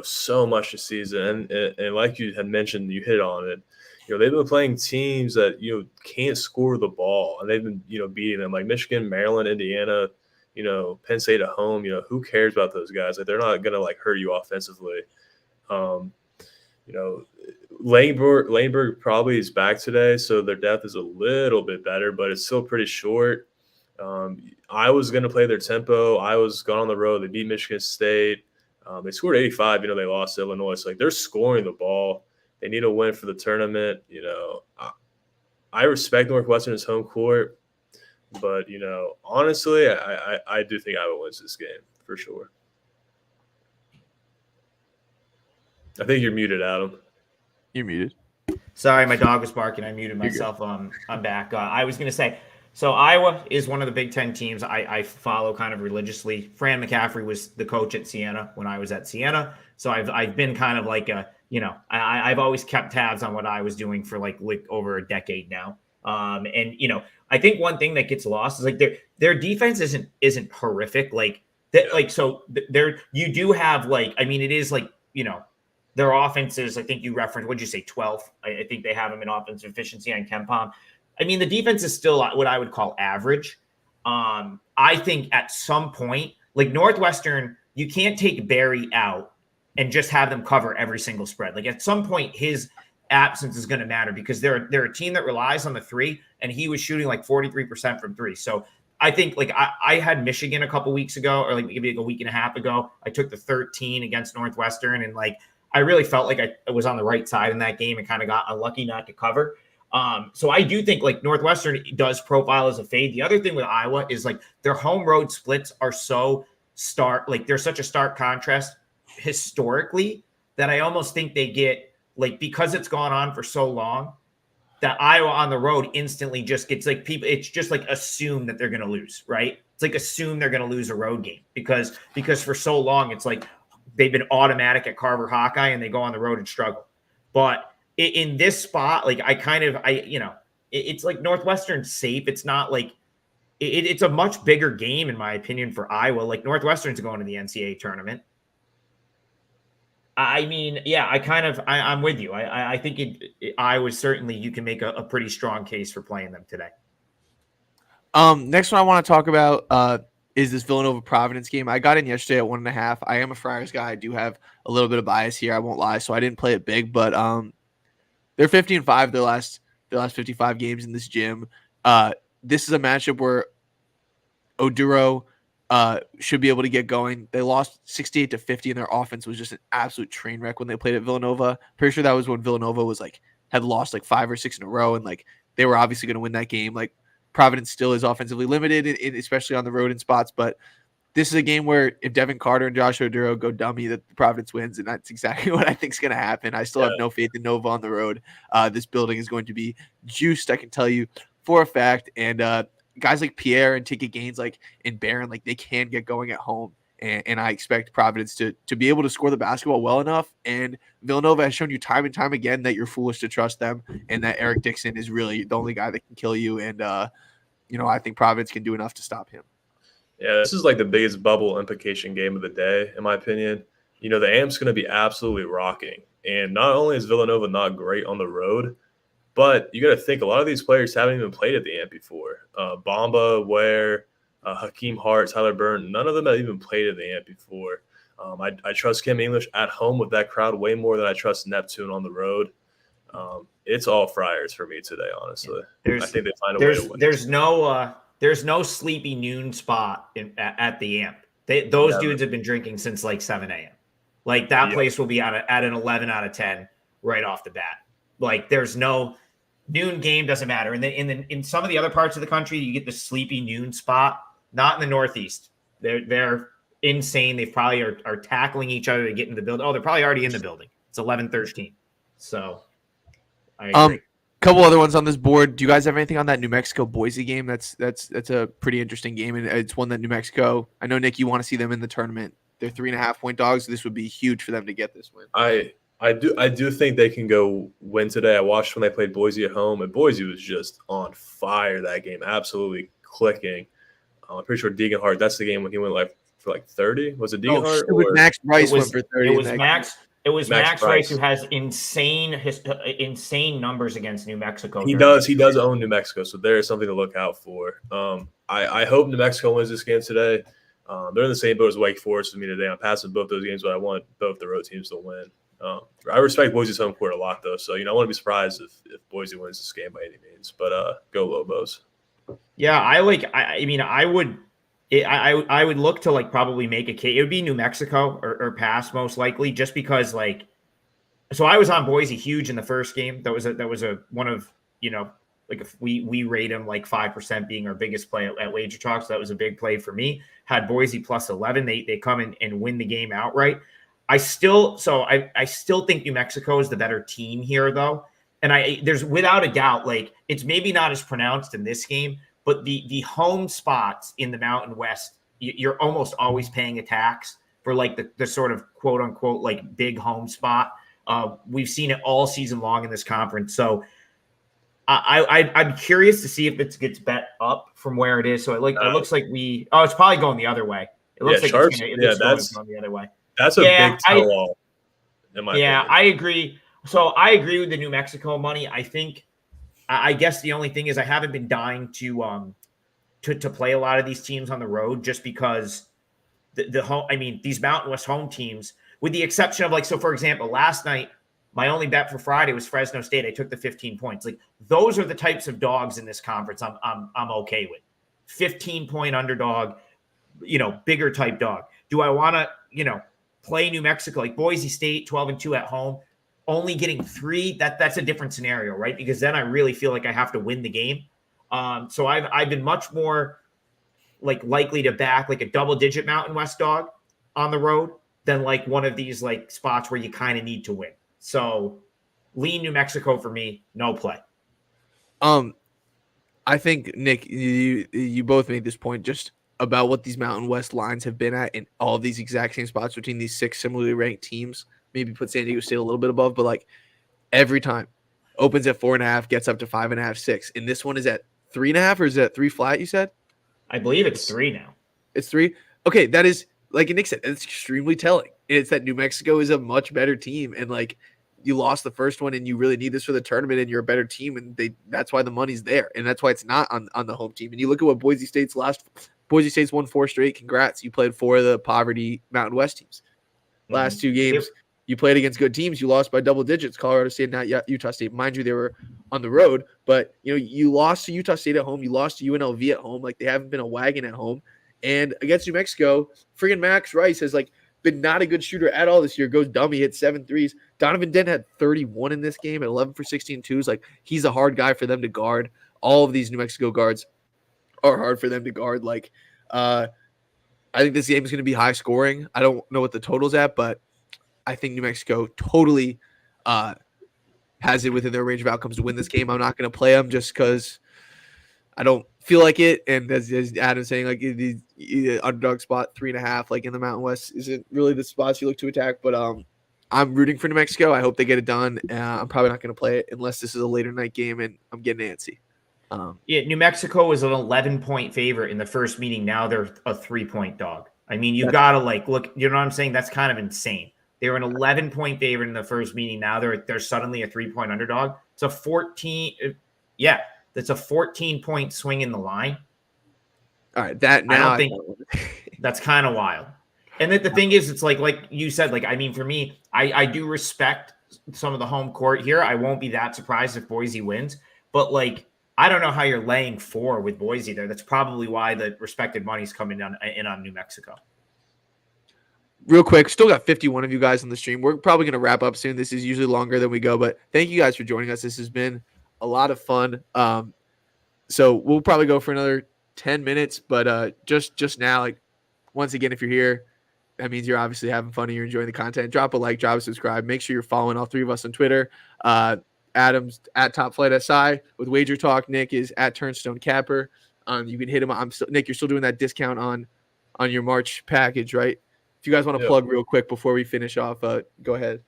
S2: so much this season, and like you had mentioned, you hit on it. They've been playing teams that can't score the ball, and they've been beating them, like Michigan, Maryland, Indiana, Penn State at home. Who cares about those guys? Like, they're not gonna like hurt you offensively. Langberg probably is back today, so their depth is a little bit better, but it's still pretty short. I was going to play their tempo. I was gone on the road. They beat Michigan State. They scored 85. They lost to Illinois. So, like, they're scoring the ball. They need a win for the tournament. I respect Northwestern's home court, but, honestly, I do think Iowa wins this game for sure. I think you're muted, Adam.
S1: You're muted.
S3: Sorry, my dog was barking. I muted myself. I'm back. I was going to say, so Iowa is one of the Big Ten teams I follow kind of religiously. Fran McCaffrey was the coach at Siena when I was at Siena. So I've been kind of like I've always kept tabs on what I was doing for like over a decade now. And I think one thing that gets lost is like their defense isn't horrific. Like that, like, so there you do have like, I mean, it is like, Their offenses, I think you referenced, what'd you say, 12th? I think they have them in offensive efficiency on KenPom. I mean, the defense is still what I would call average. I think at some point, like Northwestern, you can't take Barry out and just have them cover every single spread. Like at some point, his absence is going to matter because they're a team that relies on the three, and he was shooting like 43% from three. So I think like I had Michigan a couple weeks ago, or like maybe like a week and a half ago. I took the 13 against Northwestern, and like I really felt like I was on the right side in that game and kind of got unlucky not to cover. So I do think like Northwestern does profile as a fade. The other thing with Iowa is like their home road splits are so stark, like they're such a stark contrast historically that I almost think they get like, because it's gone on for so long, that Iowa on the road instantly just gets like people, it's just like assume that they're going to lose, right? It's like assume they're going to lose a road game because for so long it's like they've been automatic at Carver Hawkeye and they go on the road and struggle. But in this spot, like it's like Northwestern's safe. It's not like it's a much bigger game in my opinion for Iowa. Like Northwestern's going to the NCAA tournament. I mean, yeah, I'm with you. I think Iowa certainly you can make a pretty strong case for playing them today.
S1: Next one I want to talk about is this Villanova Providence game. I got in yesterday at 1.5. I am a Friars guy. I do have a little bit of bias here. I won't lie, so I didn't play it big, but they're 50-5 their last 55 games in this gym. This is a matchup where Oduro should be able to get going. They lost 68-50, and their offense was just an absolute train wreck when they played at Villanova. Pretty sure that was when Villanova was like had lost like 5 or 6 in a row, and like they were obviously going to win that game. Like Providence still is offensively limited, especially on the road in spots, but this is a game where if Devin Carter and Josh Oduro go dummy, that Providence wins, and that's exactly what I think is going to happen. I still have no faith in Nova on the road. This building is going to be juiced, I can tell you for a fact. And guys like Pierre and Ticket Gaines, like in Barron, like they can get going at home. And I expect Providence to be able to score the basketball well enough. And Villanova has shown you time and time again that you're foolish to trust them, and that Eric Dixon is really the only guy that can kill you. And I think Providence can do enough to stop him.
S2: Yeah, this is like the biggest bubble implication game of the day, in my opinion. The AMP's going to be absolutely rocking. And not only is Villanova not great on the road, but you got to think a lot of these players haven't even played at the AMP before. Bamba, Ware, Hakeem Hart, Tyler Byrne, none of them have even played at the AMP before. I trust Kim English at home with that crowd way more than I trust Neptune on the road. It's all Friars for me today, honestly. I think they find a way to win.
S3: There's no sleepy noon spot at the AMP. Those dudes have been drinking since like 7 a.m. Like that place will be at an 11 out of 10 right off the bat. Like there's no noon game, doesn't matter. And then in some of the other parts of the country, you get the sleepy noon spot. Not in the Northeast. They're insane. They probably are tackling each other to get into the building. Oh, they're probably already in the building. It's 11-13. So I agree.
S1: Couple other ones on this board. Do you guys have anything on that New Mexico Boise game? That's a pretty interesting game, and it's one that New Mexico. I know, Nick, you want to see them in the tournament. They're 3.5-point dogs. So this would be huge for them to get this win.
S2: I do think they can go win today. I watched when they played Boise at home, and Boise was just on fire that game, absolutely clicking. I'm pretty sure Deegan Hart. That's the game when he went for 30. Was it Deegan Hart?
S1: It was Max Rice went for 30.
S3: It was Max Rice who has insane numbers against New Mexico.
S2: He does own New Mexico, so there is something to look out for. I hope New Mexico wins this game today. They're in the same boat as Wake Forest with me today. I'm passing both those games, but I want both the road teams to win. I respect Boise's home court a lot, though, so I wouldn't be surprised if Boise wins this game by any means. But go Lobos.
S3: Yeah, I would look to probably make a case. It would be New Mexico or pass most likely, just because so I was on Boise huge in the first game. That was one of if we rate him 5% being our biggest play at Wager Talk. So that was a big play for me. Had Boise plus 11. They come in and win the game outright. I still think New Mexico is the better team here though. And there's without a doubt, it's maybe not as pronounced in this game, but the home spots in the Mountain West, you're almost always paying a tax for the sort of quote unquote big home spot. We've seen it all season long in this conference. So I'm curious to see if it gets bet up from where it is. So it looks like it's probably going the other way. It looks like
S2: Sharps,
S3: it's going the other way.
S2: That's a big tell-all.
S3: Yeah,
S2: opinion.
S3: I agree. So I agree with the New Mexico money. I guess the only thing is I haven't been dying to play a lot of these teams on the road just because the home. I mean, these Mountain West home teams, with the exception of so for example, last night my only bet for Friday was Fresno State. I took the 15 points. Like those are the types of dogs in this conference I'm okay with. 15-point underdog, bigger type dog. Do I want to, play New Mexico like Boise State 12-2 at home, only getting 3? That's a different scenario, right? Because then I really feel like I have to win the game. So I've been much more likely to back like a double-digit Mountain West dog on the road than like one of these spots where you kind of need to win. So lean New Mexico for me, no play.
S1: I think Nick, you both made this point just about what these Mountain West lines have been at in all of these exact same spots between these 6 similarly ranked teams. Maybe put San Diego State a little bit above, but every time opens at 4.5, gets up to 5.5, 6. And this one is at 3.5, or is it at 3 flat? You said?
S3: I believe it's 3 now.
S1: It's 3. Okay, that is like Nick said. It's extremely telling. It's that New Mexico is a much better team, and you lost the first one, and you really need this for the tournament, and you're a better team, and that's why the money's there, and that's why it's not on the home team. And you look at what Boise State's won 4 straight. Congrats, you played 4 of the poverty Mountain West teams. Last 2 games, you played against good teams. You lost by double digits. Colorado State, not Utah State. Mind you, they were on the road, but you lost to Utah State at home. You lost to UNLV at home. They haven't been a wagon at home. And against New Mexico, friggin' Max Rice has been not a good shooter at all this year. Goes dummy, hit 7 threes. Donovan Dent had 31 in this game at 11 for 16 twos. He's a hard guy for them to guard. All of these New Mexico guards are hard for them to guard. I think this game is going to be high scoring. I don't know what the total's at, but I think New Mexico totally has it within their range of outcomes to win this game. I'm not going to play them just because I don't feel like it. And as Adam's saying, the underdog spot 3.5, in the Mountain West isn't really the spots you look to attack. But I'm rooting for New Mexico. I hope they get it done. I'm probably not going to play it unless this is a later night game and I'm getting antsy.
S3: New Mexico was an 11-point favorite in the first meeting. Now they're a 3-point dog. I mean, you got to look, you know what I'm saying? That's kind of insane. They were an 11-point favorite in the first meeting. Now they're suddenly a 3-point underdog. It's a 14. Yeah. That's a 14-point swing in the line.
S1: All right. That now
S3: I don't think that's kind of wild. And the thing is, it's like you said, I mean, for me, I do respect some of the home court here. I won't be that surprised if Boise wins, but I don't know how you're laying 4 with Boise there. That's probably why the respected money's coming in on New Mexico.
S1: Real quick, still got 51 of you guys on the stream. We're probably going to wrap up soon. This is usually longer than we go, but thank you guys for joining us. This has been a lot of fun. So we'll probably go for another 10 minutes, but just now, once again, if you're here, that means you're obviously having fun and you're enjoying the content. Drop a like, drop a subscribe. Make sure you're following all 3 of us on Twitter. Adam's at TopFlightSI with Wager Talk. Nick is at TurnstoneCapper. You can hit him. Nick, you're still doing that discount on your March package, right? If you guys want to plug real quick before we finish off, go ahead.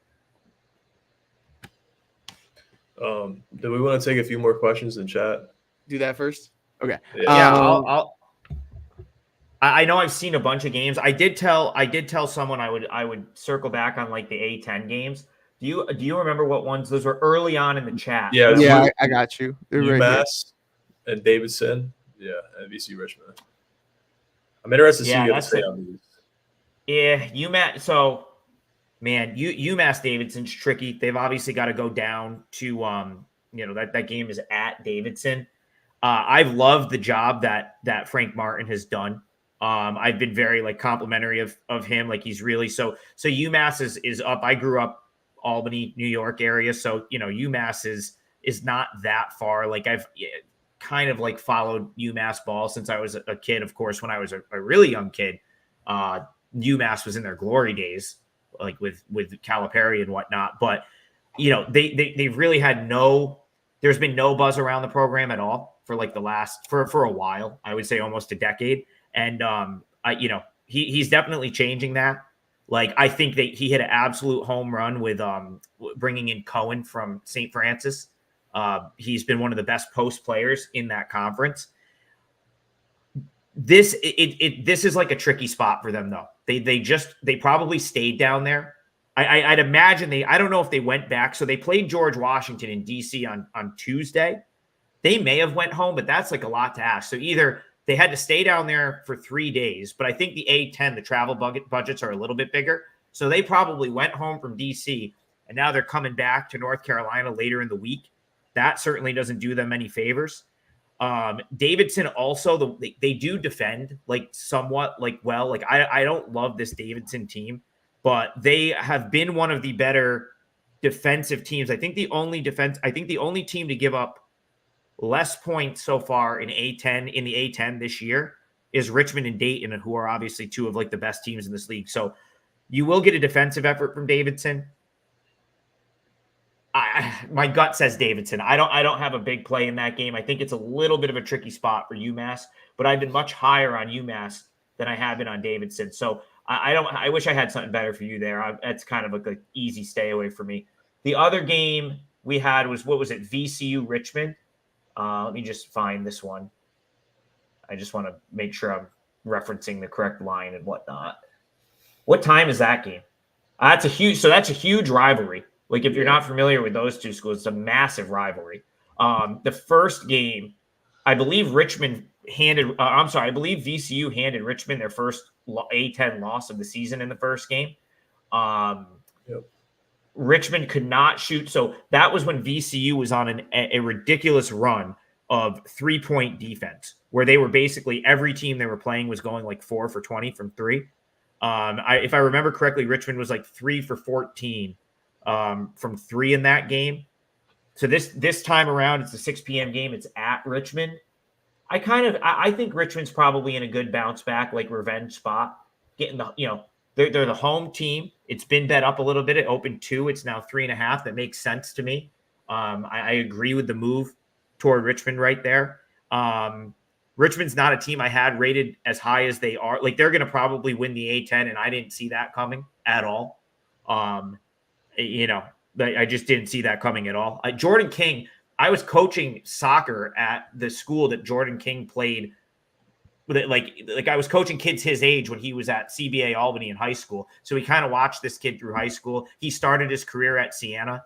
S2: Do we want to take a few more questions in chat?
S1: Do that first? Okay.
S3: Yeah, I know I've seen a bunch of games. I did tell someone I would circle back on the A10 games. Do you remember what ones those were early on in the chat?
S2: Yeah,
S1: I got you. They're
S2: UMass and Davidson. Yeah, and VC Richmond. I'm interested to see what you have to say on these.
S3: Yeah, UMass. So, man, UMass Davidson's tricky. They've obviously got to go down to that game is at Davidson. I've loved the job that Frank Martin has done. I've been very complimentary of him. He's really so UMass is up. I grew up Albany, New York area, so UMass is not that far. I've kind of followed UMass ball since I was a kid. Of course, when I was a really young kid, UMass was in their glory days, with Calipari and whatnot. But they've really had there's been no buzz around the program at all for the last for a while. I would say almost a decade. And he's definitely changing that. I think that he hit an absolute home run with bringing in Cohen from St. Francis. He's been one of the best post players in that conference. This is a tricky spot for them though. They probably stayed down there I'd imagine I don't know if they went back. So they played George Washington in DC on Tuesday. They may have went home, but that's like a lot to ask. So either they had to stay down there for 3 days, but I think the A10, the travel budgets are a little bit bigger. So they probably went home from DC and now they're coming back to North Carolina later in the week. That certainly doesn't do them any favors. Davidson also, they do defend like somewhat like well. Like I don't love this Davidson team, but they have been one of the better defensive teams. I think the only team to give up less points so far in the A10 this year is Richmond and Dayton, who are obviously two of like the best teams in this league. So you will get a defensive effort from Davidson. My gut says Davidson. I don't have a big play in that game. I think it's a little bit of a tricky spot for UMass, but I've been much higher on UMass than I have been on Davidson. So I wish I had something better for you there. That's kind of like an easy stay away for me. The other game we had was, what was it? VCU Richmond. Let me just find this one. I just want to make sure I'm referencing the correct line and whatnot. What time is that game? That's a huge rivalry. Like if you're not familiar with those two schools, it's a massive rivalry. The first game, I believe VCU handed Richmond their first A10 loss of the season in the first game.
S2: Yep.
S3: Richmond could not shoot. So that was when VCU was on a ridiculous run of 3-point defense, where they were basically every team they were playing was going like 4 for 20 from 3. If I remember correctly, Richmond was like 3 for 14 from 3 in that game. So this time around, it's a 6 p.m. game. It's at Richmond. I think Richmond's probably in a good bounce back, like revenge spot. Getting they're the home team. It's been bet up a little bit. It opened 2. It's now 3.5. That makes sense to me. I agree with the move toward Richmond right there. Richmond's not a team I had rated as high as they are. Like they're going to probably win the A10, and I didn't see that coming at all. I just didn't see that coming at all. Jordan King, I was coaching soccer at the school that Jordan King played. Like I was coaching kids his age when he was at CBA Albany in high school. So we kind of watched this kid through high school. He started his career at Siena.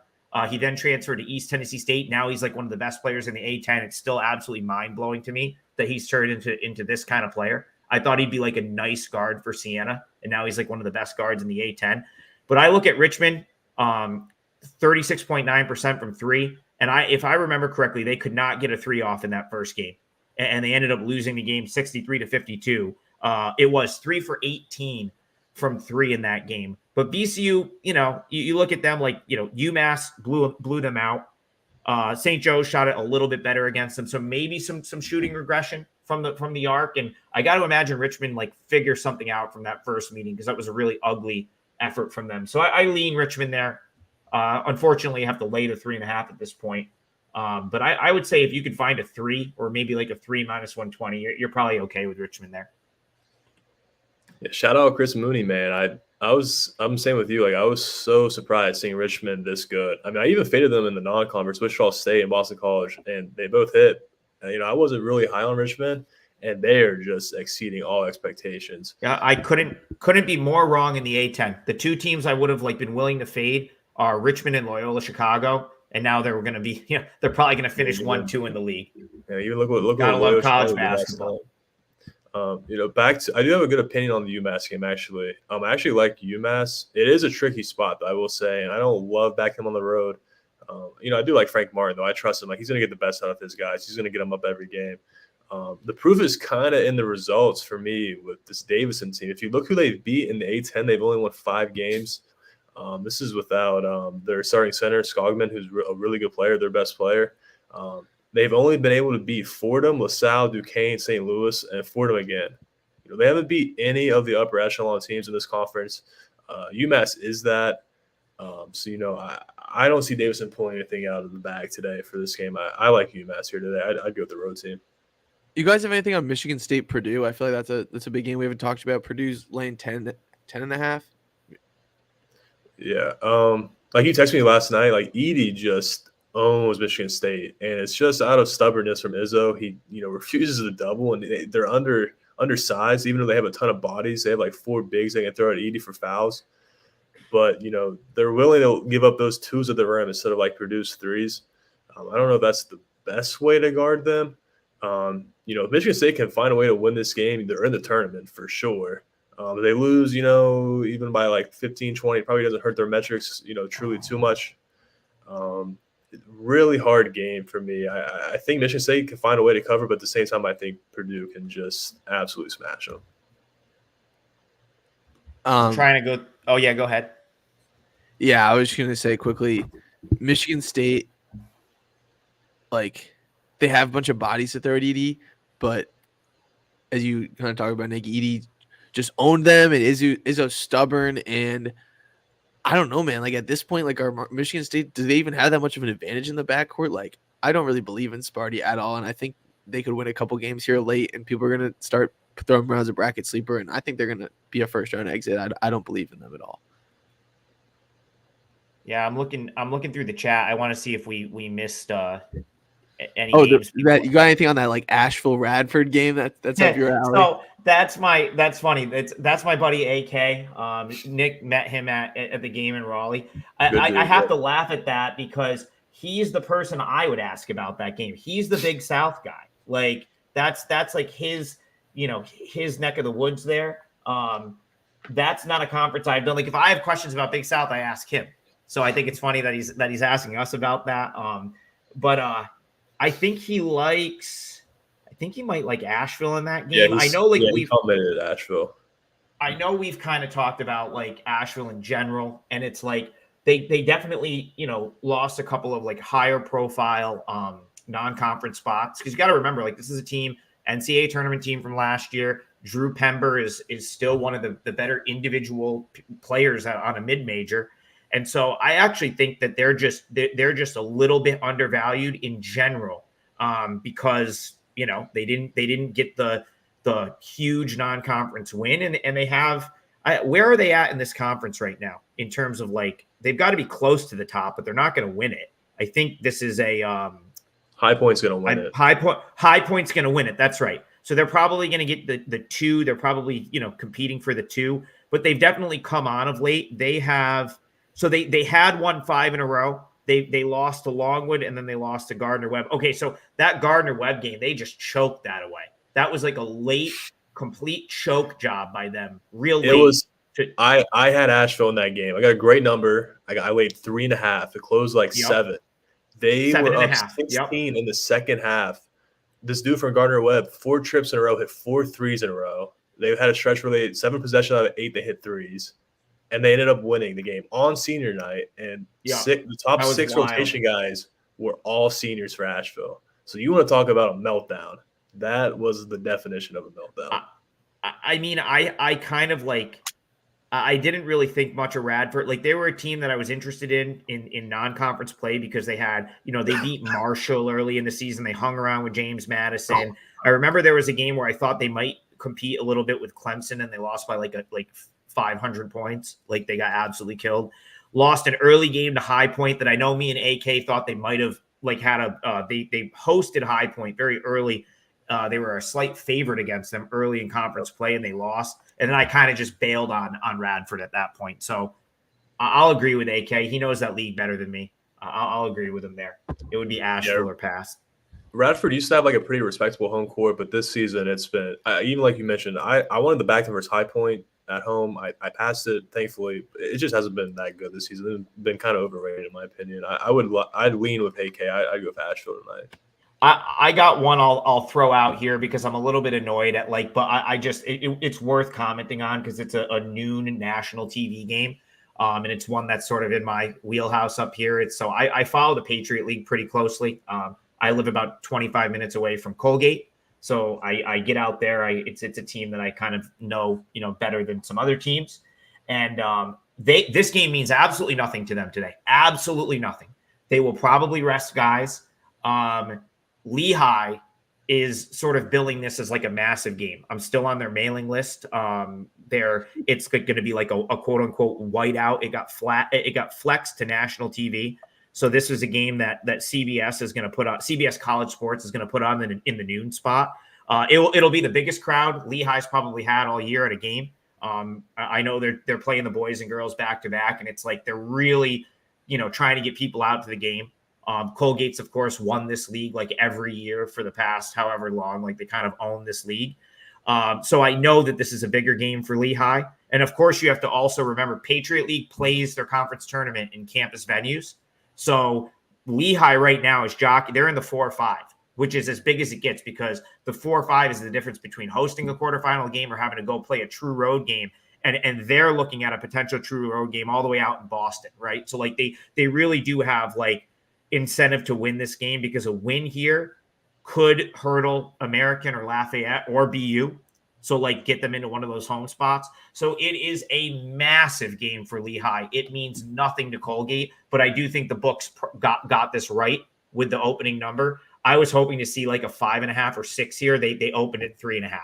S3: He then transferred to East Tennessee State. Now he's like one of the best players in the A10. It's still absolutely mind-blowing to me that he's turned into this kind of player. I thought he'd be like a nice guard for Siena, and now he's like one of the best guards in the A10. But I look at Richmond, 36.9% from 3. And if I remember correctly, they could not get a 3 off in that first game. And they ended up losing the game 63-52. It was 3 for 18 from 3 in that game. But VCU, you look at them like, UMass blew them out. St. Joe's shot it a little bit better against them. So maybe some shooting regression from the arc. And I got to imagine Richmond like figure something out from that first meeting, because that was a really ugly effort from them. So I lean Richmond there. Unfortunately, you have to lay the 3.5 at this point. But I would say if you could find a 3 or maybe like a 3 minus 120, you're probably okay with Richmond there.
S2: Yeah, shout out Chris Mooney, man. I'm saying with you, like I was so surprised seeing Richmond this good. I mean, I even faded them in the non-conference, Wichita State and Boston College, and they both hit. I wasn't really high on Richmond, and they are just exceeding all expectations.
S3: Yeah, I couldn't be more wrong in the A10. The two teams I would have been willing to fade are Richmond and Loyola Chicago, and now they're going to be, they're probably going to finish 1-2 in the league.
S2: Yeah, you look.
S3: Gotta love college basketball.
S2: I do have a good opinion on the UMass game, actually. I actually like UMass. It is a tricky spot, I will say, and I don't love backing him on the road. I do like Frank Martin, though. I trust him. Like, he's going to get the best out of his guys. He's going to get them up every game. The proof is kind of in the results for me with this Davidson team. If you look who they've beat in the A10, they've only won 5 games. This is without their starting center, Skogman, who's a really good player, their best player. They've only been able to beat Fordham, LaSalle, Duquesne, St. Louis, and Fordham again. They haven't beat any of the upper echelon teams in this conference. UMass is that. I don't see Davidson pulling anything out of the bag today for this game. I like UMass here today. I'd go with the road team.
S1: You guys have anything on Michigan State, Purdue? I feel like that's a big game we haven't talked about. Purdue's laying 10.5.
S2: Yeah. Like you texted me last night, like Edey just owns Michigan State, and it's just out of stubbornness from Izzo. He, refuses to double, and they're undersized, even though they have a ton of bodies. They have like 4 bigs they can throw at Edey for fouls. but they're willing to give up those twos at the rim instead of like produce threes. I don't know if that's the best way to guard them. If Michigan State can find a way to win this game, they're in the tournament for sure. If they lose, even by like 15, 20, it probably doesn't hurt their metrics, truly too much. Really hard game for me. I think Michigan State can find a way to cover, but at the same time, I think Purdue can just absolutely smash them.
S3: Trying to go. Oh yeah, go ahead.
S1: Yeah, I was just gonna say quickly, Michigan State, like they have a bunch of bodies to throw at Edey, but as you kind of talk about, Nick, Edey just owned them, and Izzo's stubborn, and I don't know, man. Like at this point, like our Michigan State, do they even have that much of an advantage in the backcourt? Like I don't really believe in Sparty at all, and I think they could win a couple games here late, and people are gonna start throwing around as a bracket sleeper, and I think they're gonna be a first round exit. I don't believe in them at all.
S3: Yeah, I'm looking through the chat. I want to see if we missed any
S1: games.
S3: You got
S1: anything on that like Asheville Radford game? That's up your alley.
S3: So that's funny. That's my buddy AK. Nick met him at the game in Raleigh. I have to laugh at that because he's the person I would ask about that game. He's the Big South guy. Like that's like his his neck of the woods there. That's not a conference I've done. Like if I have questions about Big South, I ask him. So I think it's funny that he's asking us about that. But I think he might like Asheville in that game.
S2: Yeah,
S3: I know
S2: we've commented Asheville.
S3: I know we've kind of talked about like Asheville in general, and it's like they definitely, lost a couple of like higher profile non-conference spots. Because you got to remember, like this is a team, NCAA tournament team from last year. Drew Pember is still one of the better individual players on a mid-major. And so I actually think that they're just a little bit undervalued in general because they didn't get the huge non-conference win, and they have where are they at in this conference right now in terms of like they've got to be close to the top, but they're not going to win it. I think this is a
S2: High Point's going to win it.
S3: High Point's going to win it. That's right. So they're probably going to get the two. They're probably competing for the two, but they've definitely come on of late. They have. So they had won 5 in a row. They lost to Longwood, and then they lost to Gardner-Webb. Okay, so that Gardner-Webb game, they just choked that away. That was like a late, complete choke job by them. Real late.
S2: It was. I had Asheville in that game. I got a great number. I laid 3.5. It closed like 7. They were up 16 in the second half. This dude from Gardner-Webb, 4 trips in a row, hit 4 threes in a row. They had a stretch where they had 7 possessions out of 8. They hit threes. And they ended up winning the game on senior night. And the top 6 rotation guys were all seniors for Asheville. So you want to talk about a meltdown. That was the definition of a meltdown.
S3: I mean, I kind of like – I didn't really think much of Radford. Like they were a team that I was interested in non-conference play because they had – they beat Marshall early in the season. They hung around with James Madison. I remember there was a game where I thought they might compete a little bit with Clemson, and they lost by like 500 points. Like they got absolutely killed. Lost an early game to High Point that I know me and AK thought they might have like had they hosted High Point very early. They were a slight favorite against them early in conference play, and they lost. And then I kind of just bailed on Radford at that point. So I'll agree with AK. He knows that league better than me. I'll agree with him there. It would be Asheville or pass.
S2: Radford used to have like a pretty respectable home court, but this season it's been even like you mentioned. I wanted the back versus High Point at home. I passed it, thankfully. It just hasn't been that good this season. It's been kind of overrated in my opinion. I'd lean with AK. I'd go with Asheville tonight.
S3: I got one I'll throw out here because I'm a little bit annoyed at but it's worth commenting on because it's a noon national TV game. And it's one that's sort of in my wheelhouse up here. I follow the Patriot League pretty closely. I live about 25 minutes away from Colgate. So I get out there. It's a team that I kind of know, better than some other teams. And this game means absolutely nothing to them today. Absolutely nothing. They will probably rest guys. Lehigh is sort of billing this as like a massive game. I'm still on their mailing list. It's going to be like a quote unquote whiteout. It got flexed to national TV. So this is a game that CBS is going to put on. CBS College Sports is going to put on in the noon spot. It'll be the biggest crowd Lehigh's probably had all year at a game. I know they're playing the boys and girls back to back, and it's like they're really, trying to get people out to the game. Colgate's, of course, won this league like every year for the past however long. Like they kind of own this league. So I know that this is a bigger game for Lehigh. And of course, you have to also remember Patriot League plays their conference tournament in campus venues. So Lehigh right now is they're in the 4 or 5, which is as big as it gets, because the 4 or 5 is the difference between hosting a quarterfinal game or having to go play a true road game. And they're looking at a potential true road game all the way out in Boston, right? So like they really do have like incentive to win this game, because a win here could hurdle American or Lafayette or BU. So like get them into one of those home spots. So it is a massive game for Lehigh. It means nothing to Colgate, but I do think the books got this right with the opening number. I was hoping to see like a 5.5 or 6 here. They opened at 3.5,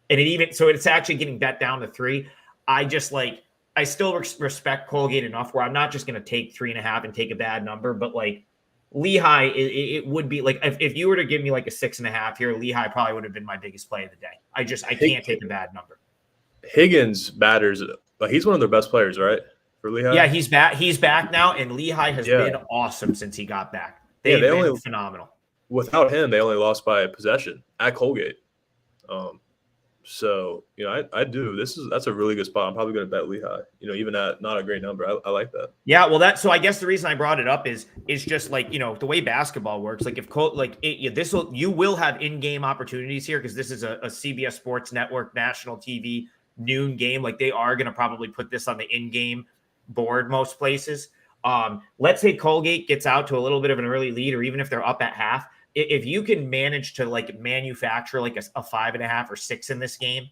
S3: and so it's actually getting bet down to 3. I still respect Colgate enough where I'm not just going to take 3.5 and take a bad number, but like Lehigh, it would be like if you were to give me like a 6.5 here, Lehigh probably would have been my biggest play of the day. I can't take a bad number.
S2: Higgins batters, but he's one of their best players, right? For Lehigh.
S3: Yeah, he's back. He's back now, and Lehigh has been awesome since he got back. They've been phenomenal.
S2: Without him, they only lost by a possession at Colgate. So that's a really good spot. I'm probably going to bet Lehigh. Even at not a great number, I like that.
S3: Yeah, well, so I guess the reason I brought it up is just like the way basketball works. Like if you will have in-game opportunities here, because this is a CBS Sports Network national TV noon game. Like they are going to probably put this on the in-game board most places. Let's say Colgate gets out to a little bit of an early lead, or even if they're up at half. If you can manage to like manufacture like a 5.5 or 6 in this game,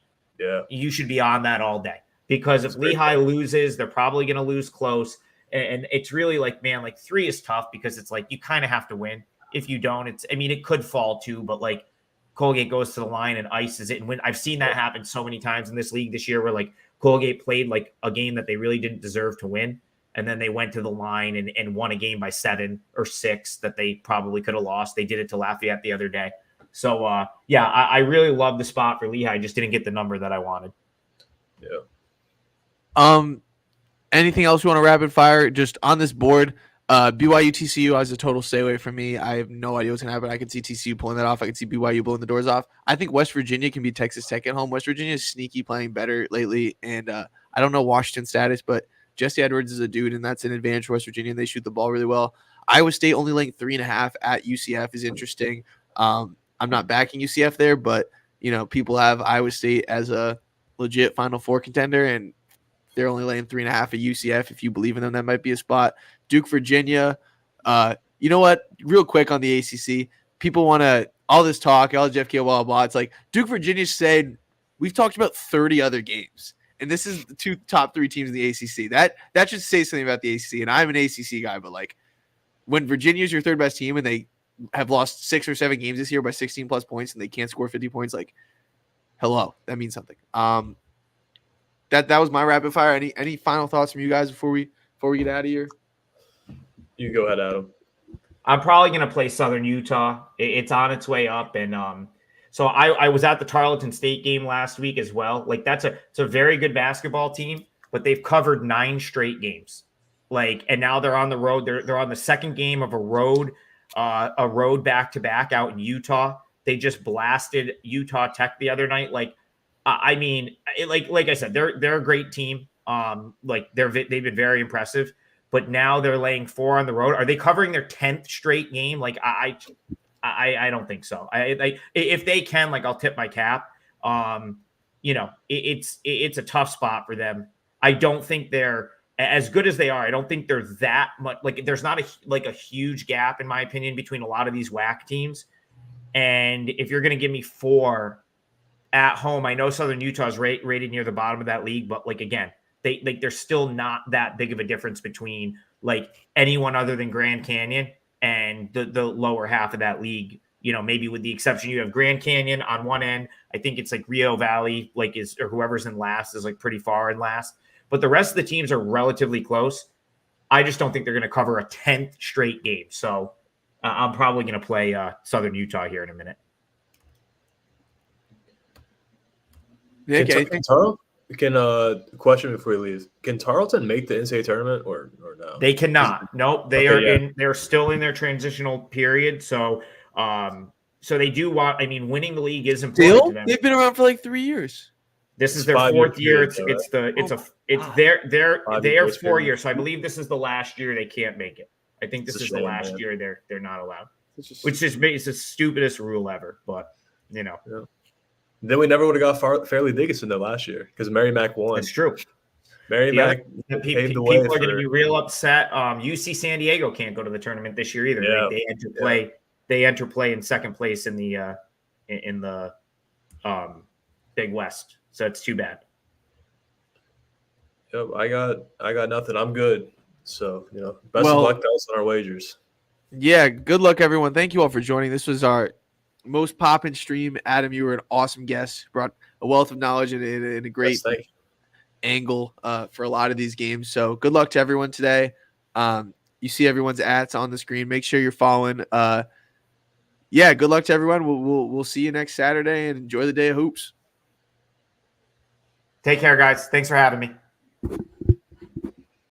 S3: you should be on that all day, because if Lehigh loses, they're probably going to lose close. And it's really like, man, like 3 is tough, because it's like, you kind of have to win. If you don't, it could fall too, but like Colgate goes to the line and ices it. And when I've seen that happen so many times in this league this year, where like Colgate played like a game that they really didn't deserve to win, and then they went to the line and won a game by 7 or 6 that they probably could have lost. They did it to Lafayette the other day. So, I really love the spot for Lehigh. I just didn't get the number that I wanted.
S2: Yeah.
S1: Anything else you want to rapid fire? Just on this board, BYU TCU as a total stay away from me. I have no idea what's going to happen. I can see TCU pulling that off. I can see BYU blowing the doors off. I think West Virginia can beat Texas Tech at home. West Virginia is sneaky playing better lately, and I don't know Washington's status, but Jesse Edwards is a dude, and that's an advantage for West Virginia, and they shoot the ball really well. Iowa State only laying 3.5 at UCF is interesting. I'm not backing UCF there, but people have Iowa State as a legit Final Four contender, and they're only laying 3.5 at UCF. If you believe in them, that might be a spot. Duke, Virginia. You know what? Real quick on the ACC, people want to all this talk, all Jeff K. Blah, blah. It's like Duke, Virginia said we've talked about 30 other games. And this is the 2 top 3 teams in the ACC. That should say something about the ACC. And I'm an ACC guy, but like when Virginia's your 3rd best team and they have lost 6 or 7 games this year by 16 plus points and they can't score 50 points, like, hello, that means something. That was my rapid fire. Any final thoughts from you guys before we get out of here?
S2: You go ahead, Adam.
S3: I'm probably going to play Southern Utah. It's on its way up, and so I was at the Tarleton State game last week as well. Like it's a very good basketball team, but they've covered 9 straight games. Like, and now they're on the road. They're on the 2nd game of a road back-to-back out in Utah. They just blasted Utah Tech the other night. Like, I mean, like I said, they're a great team. Like they've been very impressive, but now they're laying 4 on the road. Are they covering their 10th straight game? Like I don't think so. If they can, like, I'll tip my cap. It's a tough spot for them. I don't think they're as good as they are. I don't think they're that much. Like, there's not a huge gap, in my opinion, between a lot of these WAC teams. And if you're going to give me 4 at home, I know Southern Utah is rated near the bottom of that league, but like, again, they're still not that big of a difference between like anyone other than Grand Canyon and the lower half of that league. Maybe with the exception, you have Grand Canyon on one end. I think it's like Rio Valley, or whoever's in last is like pretty far in last. But the rest of the teams are relatively close. I just don't think they're going to cover a 10th straight game. So I'm probably going to play Southern Utah here in a minute.
S1: Nick,
S2: Kentucky? Question before we leave: Can Tarleton make the NCAA tournament or no?
S3: They cannot. Nope. They
S2: Okay,
S3: are they're still in their transitional period. So so they do want. I mean, winning the league is important
S1: Still,
S3: to them.
S1: they've been around for like 3 years.
S3: This
S2: It's
S3: is their
S2: 5-year
S3: fourth year.
S2: period,
S3: They are 4
S2: period.
S3: years. So I believe this is the last year they can't make it. I think this
S2: It's a
S3: is the
S2: shame,
S3: last
S2: man.
S3: year they're not allowed.
S1: It's
S3: Which is it's the stupidest rule ever. But
S2: Then we never would have got Fairleigh Dickinson though last year because Mary Mac won.
S3: it's true.
S2: Mary Mac paved the way.
S3: People are going to be real upset. UC San Diego can't go to the tournament this year either.
S2: Yeah.
S3: They enter play. They enter play in second place in the Big West. So it's too bad.
S2: Yep, I got nothing. I'm good. So best of luck to us on our wagers.
S1: Yeah, good luck, everyone. Thank you all for joining. This was our most poppin' stream. Adam, you were an awesome guest. Brought a wealth of knowledge and a great angle for a lot of these games. So good luck to everyone today. You see everyone's ats on the screen. Make sure you're following. Yeah, good luck to everyone. We'll see you next Saturday and enjoy the day of hoops.
S3: Take care, guys. Thanks for having me.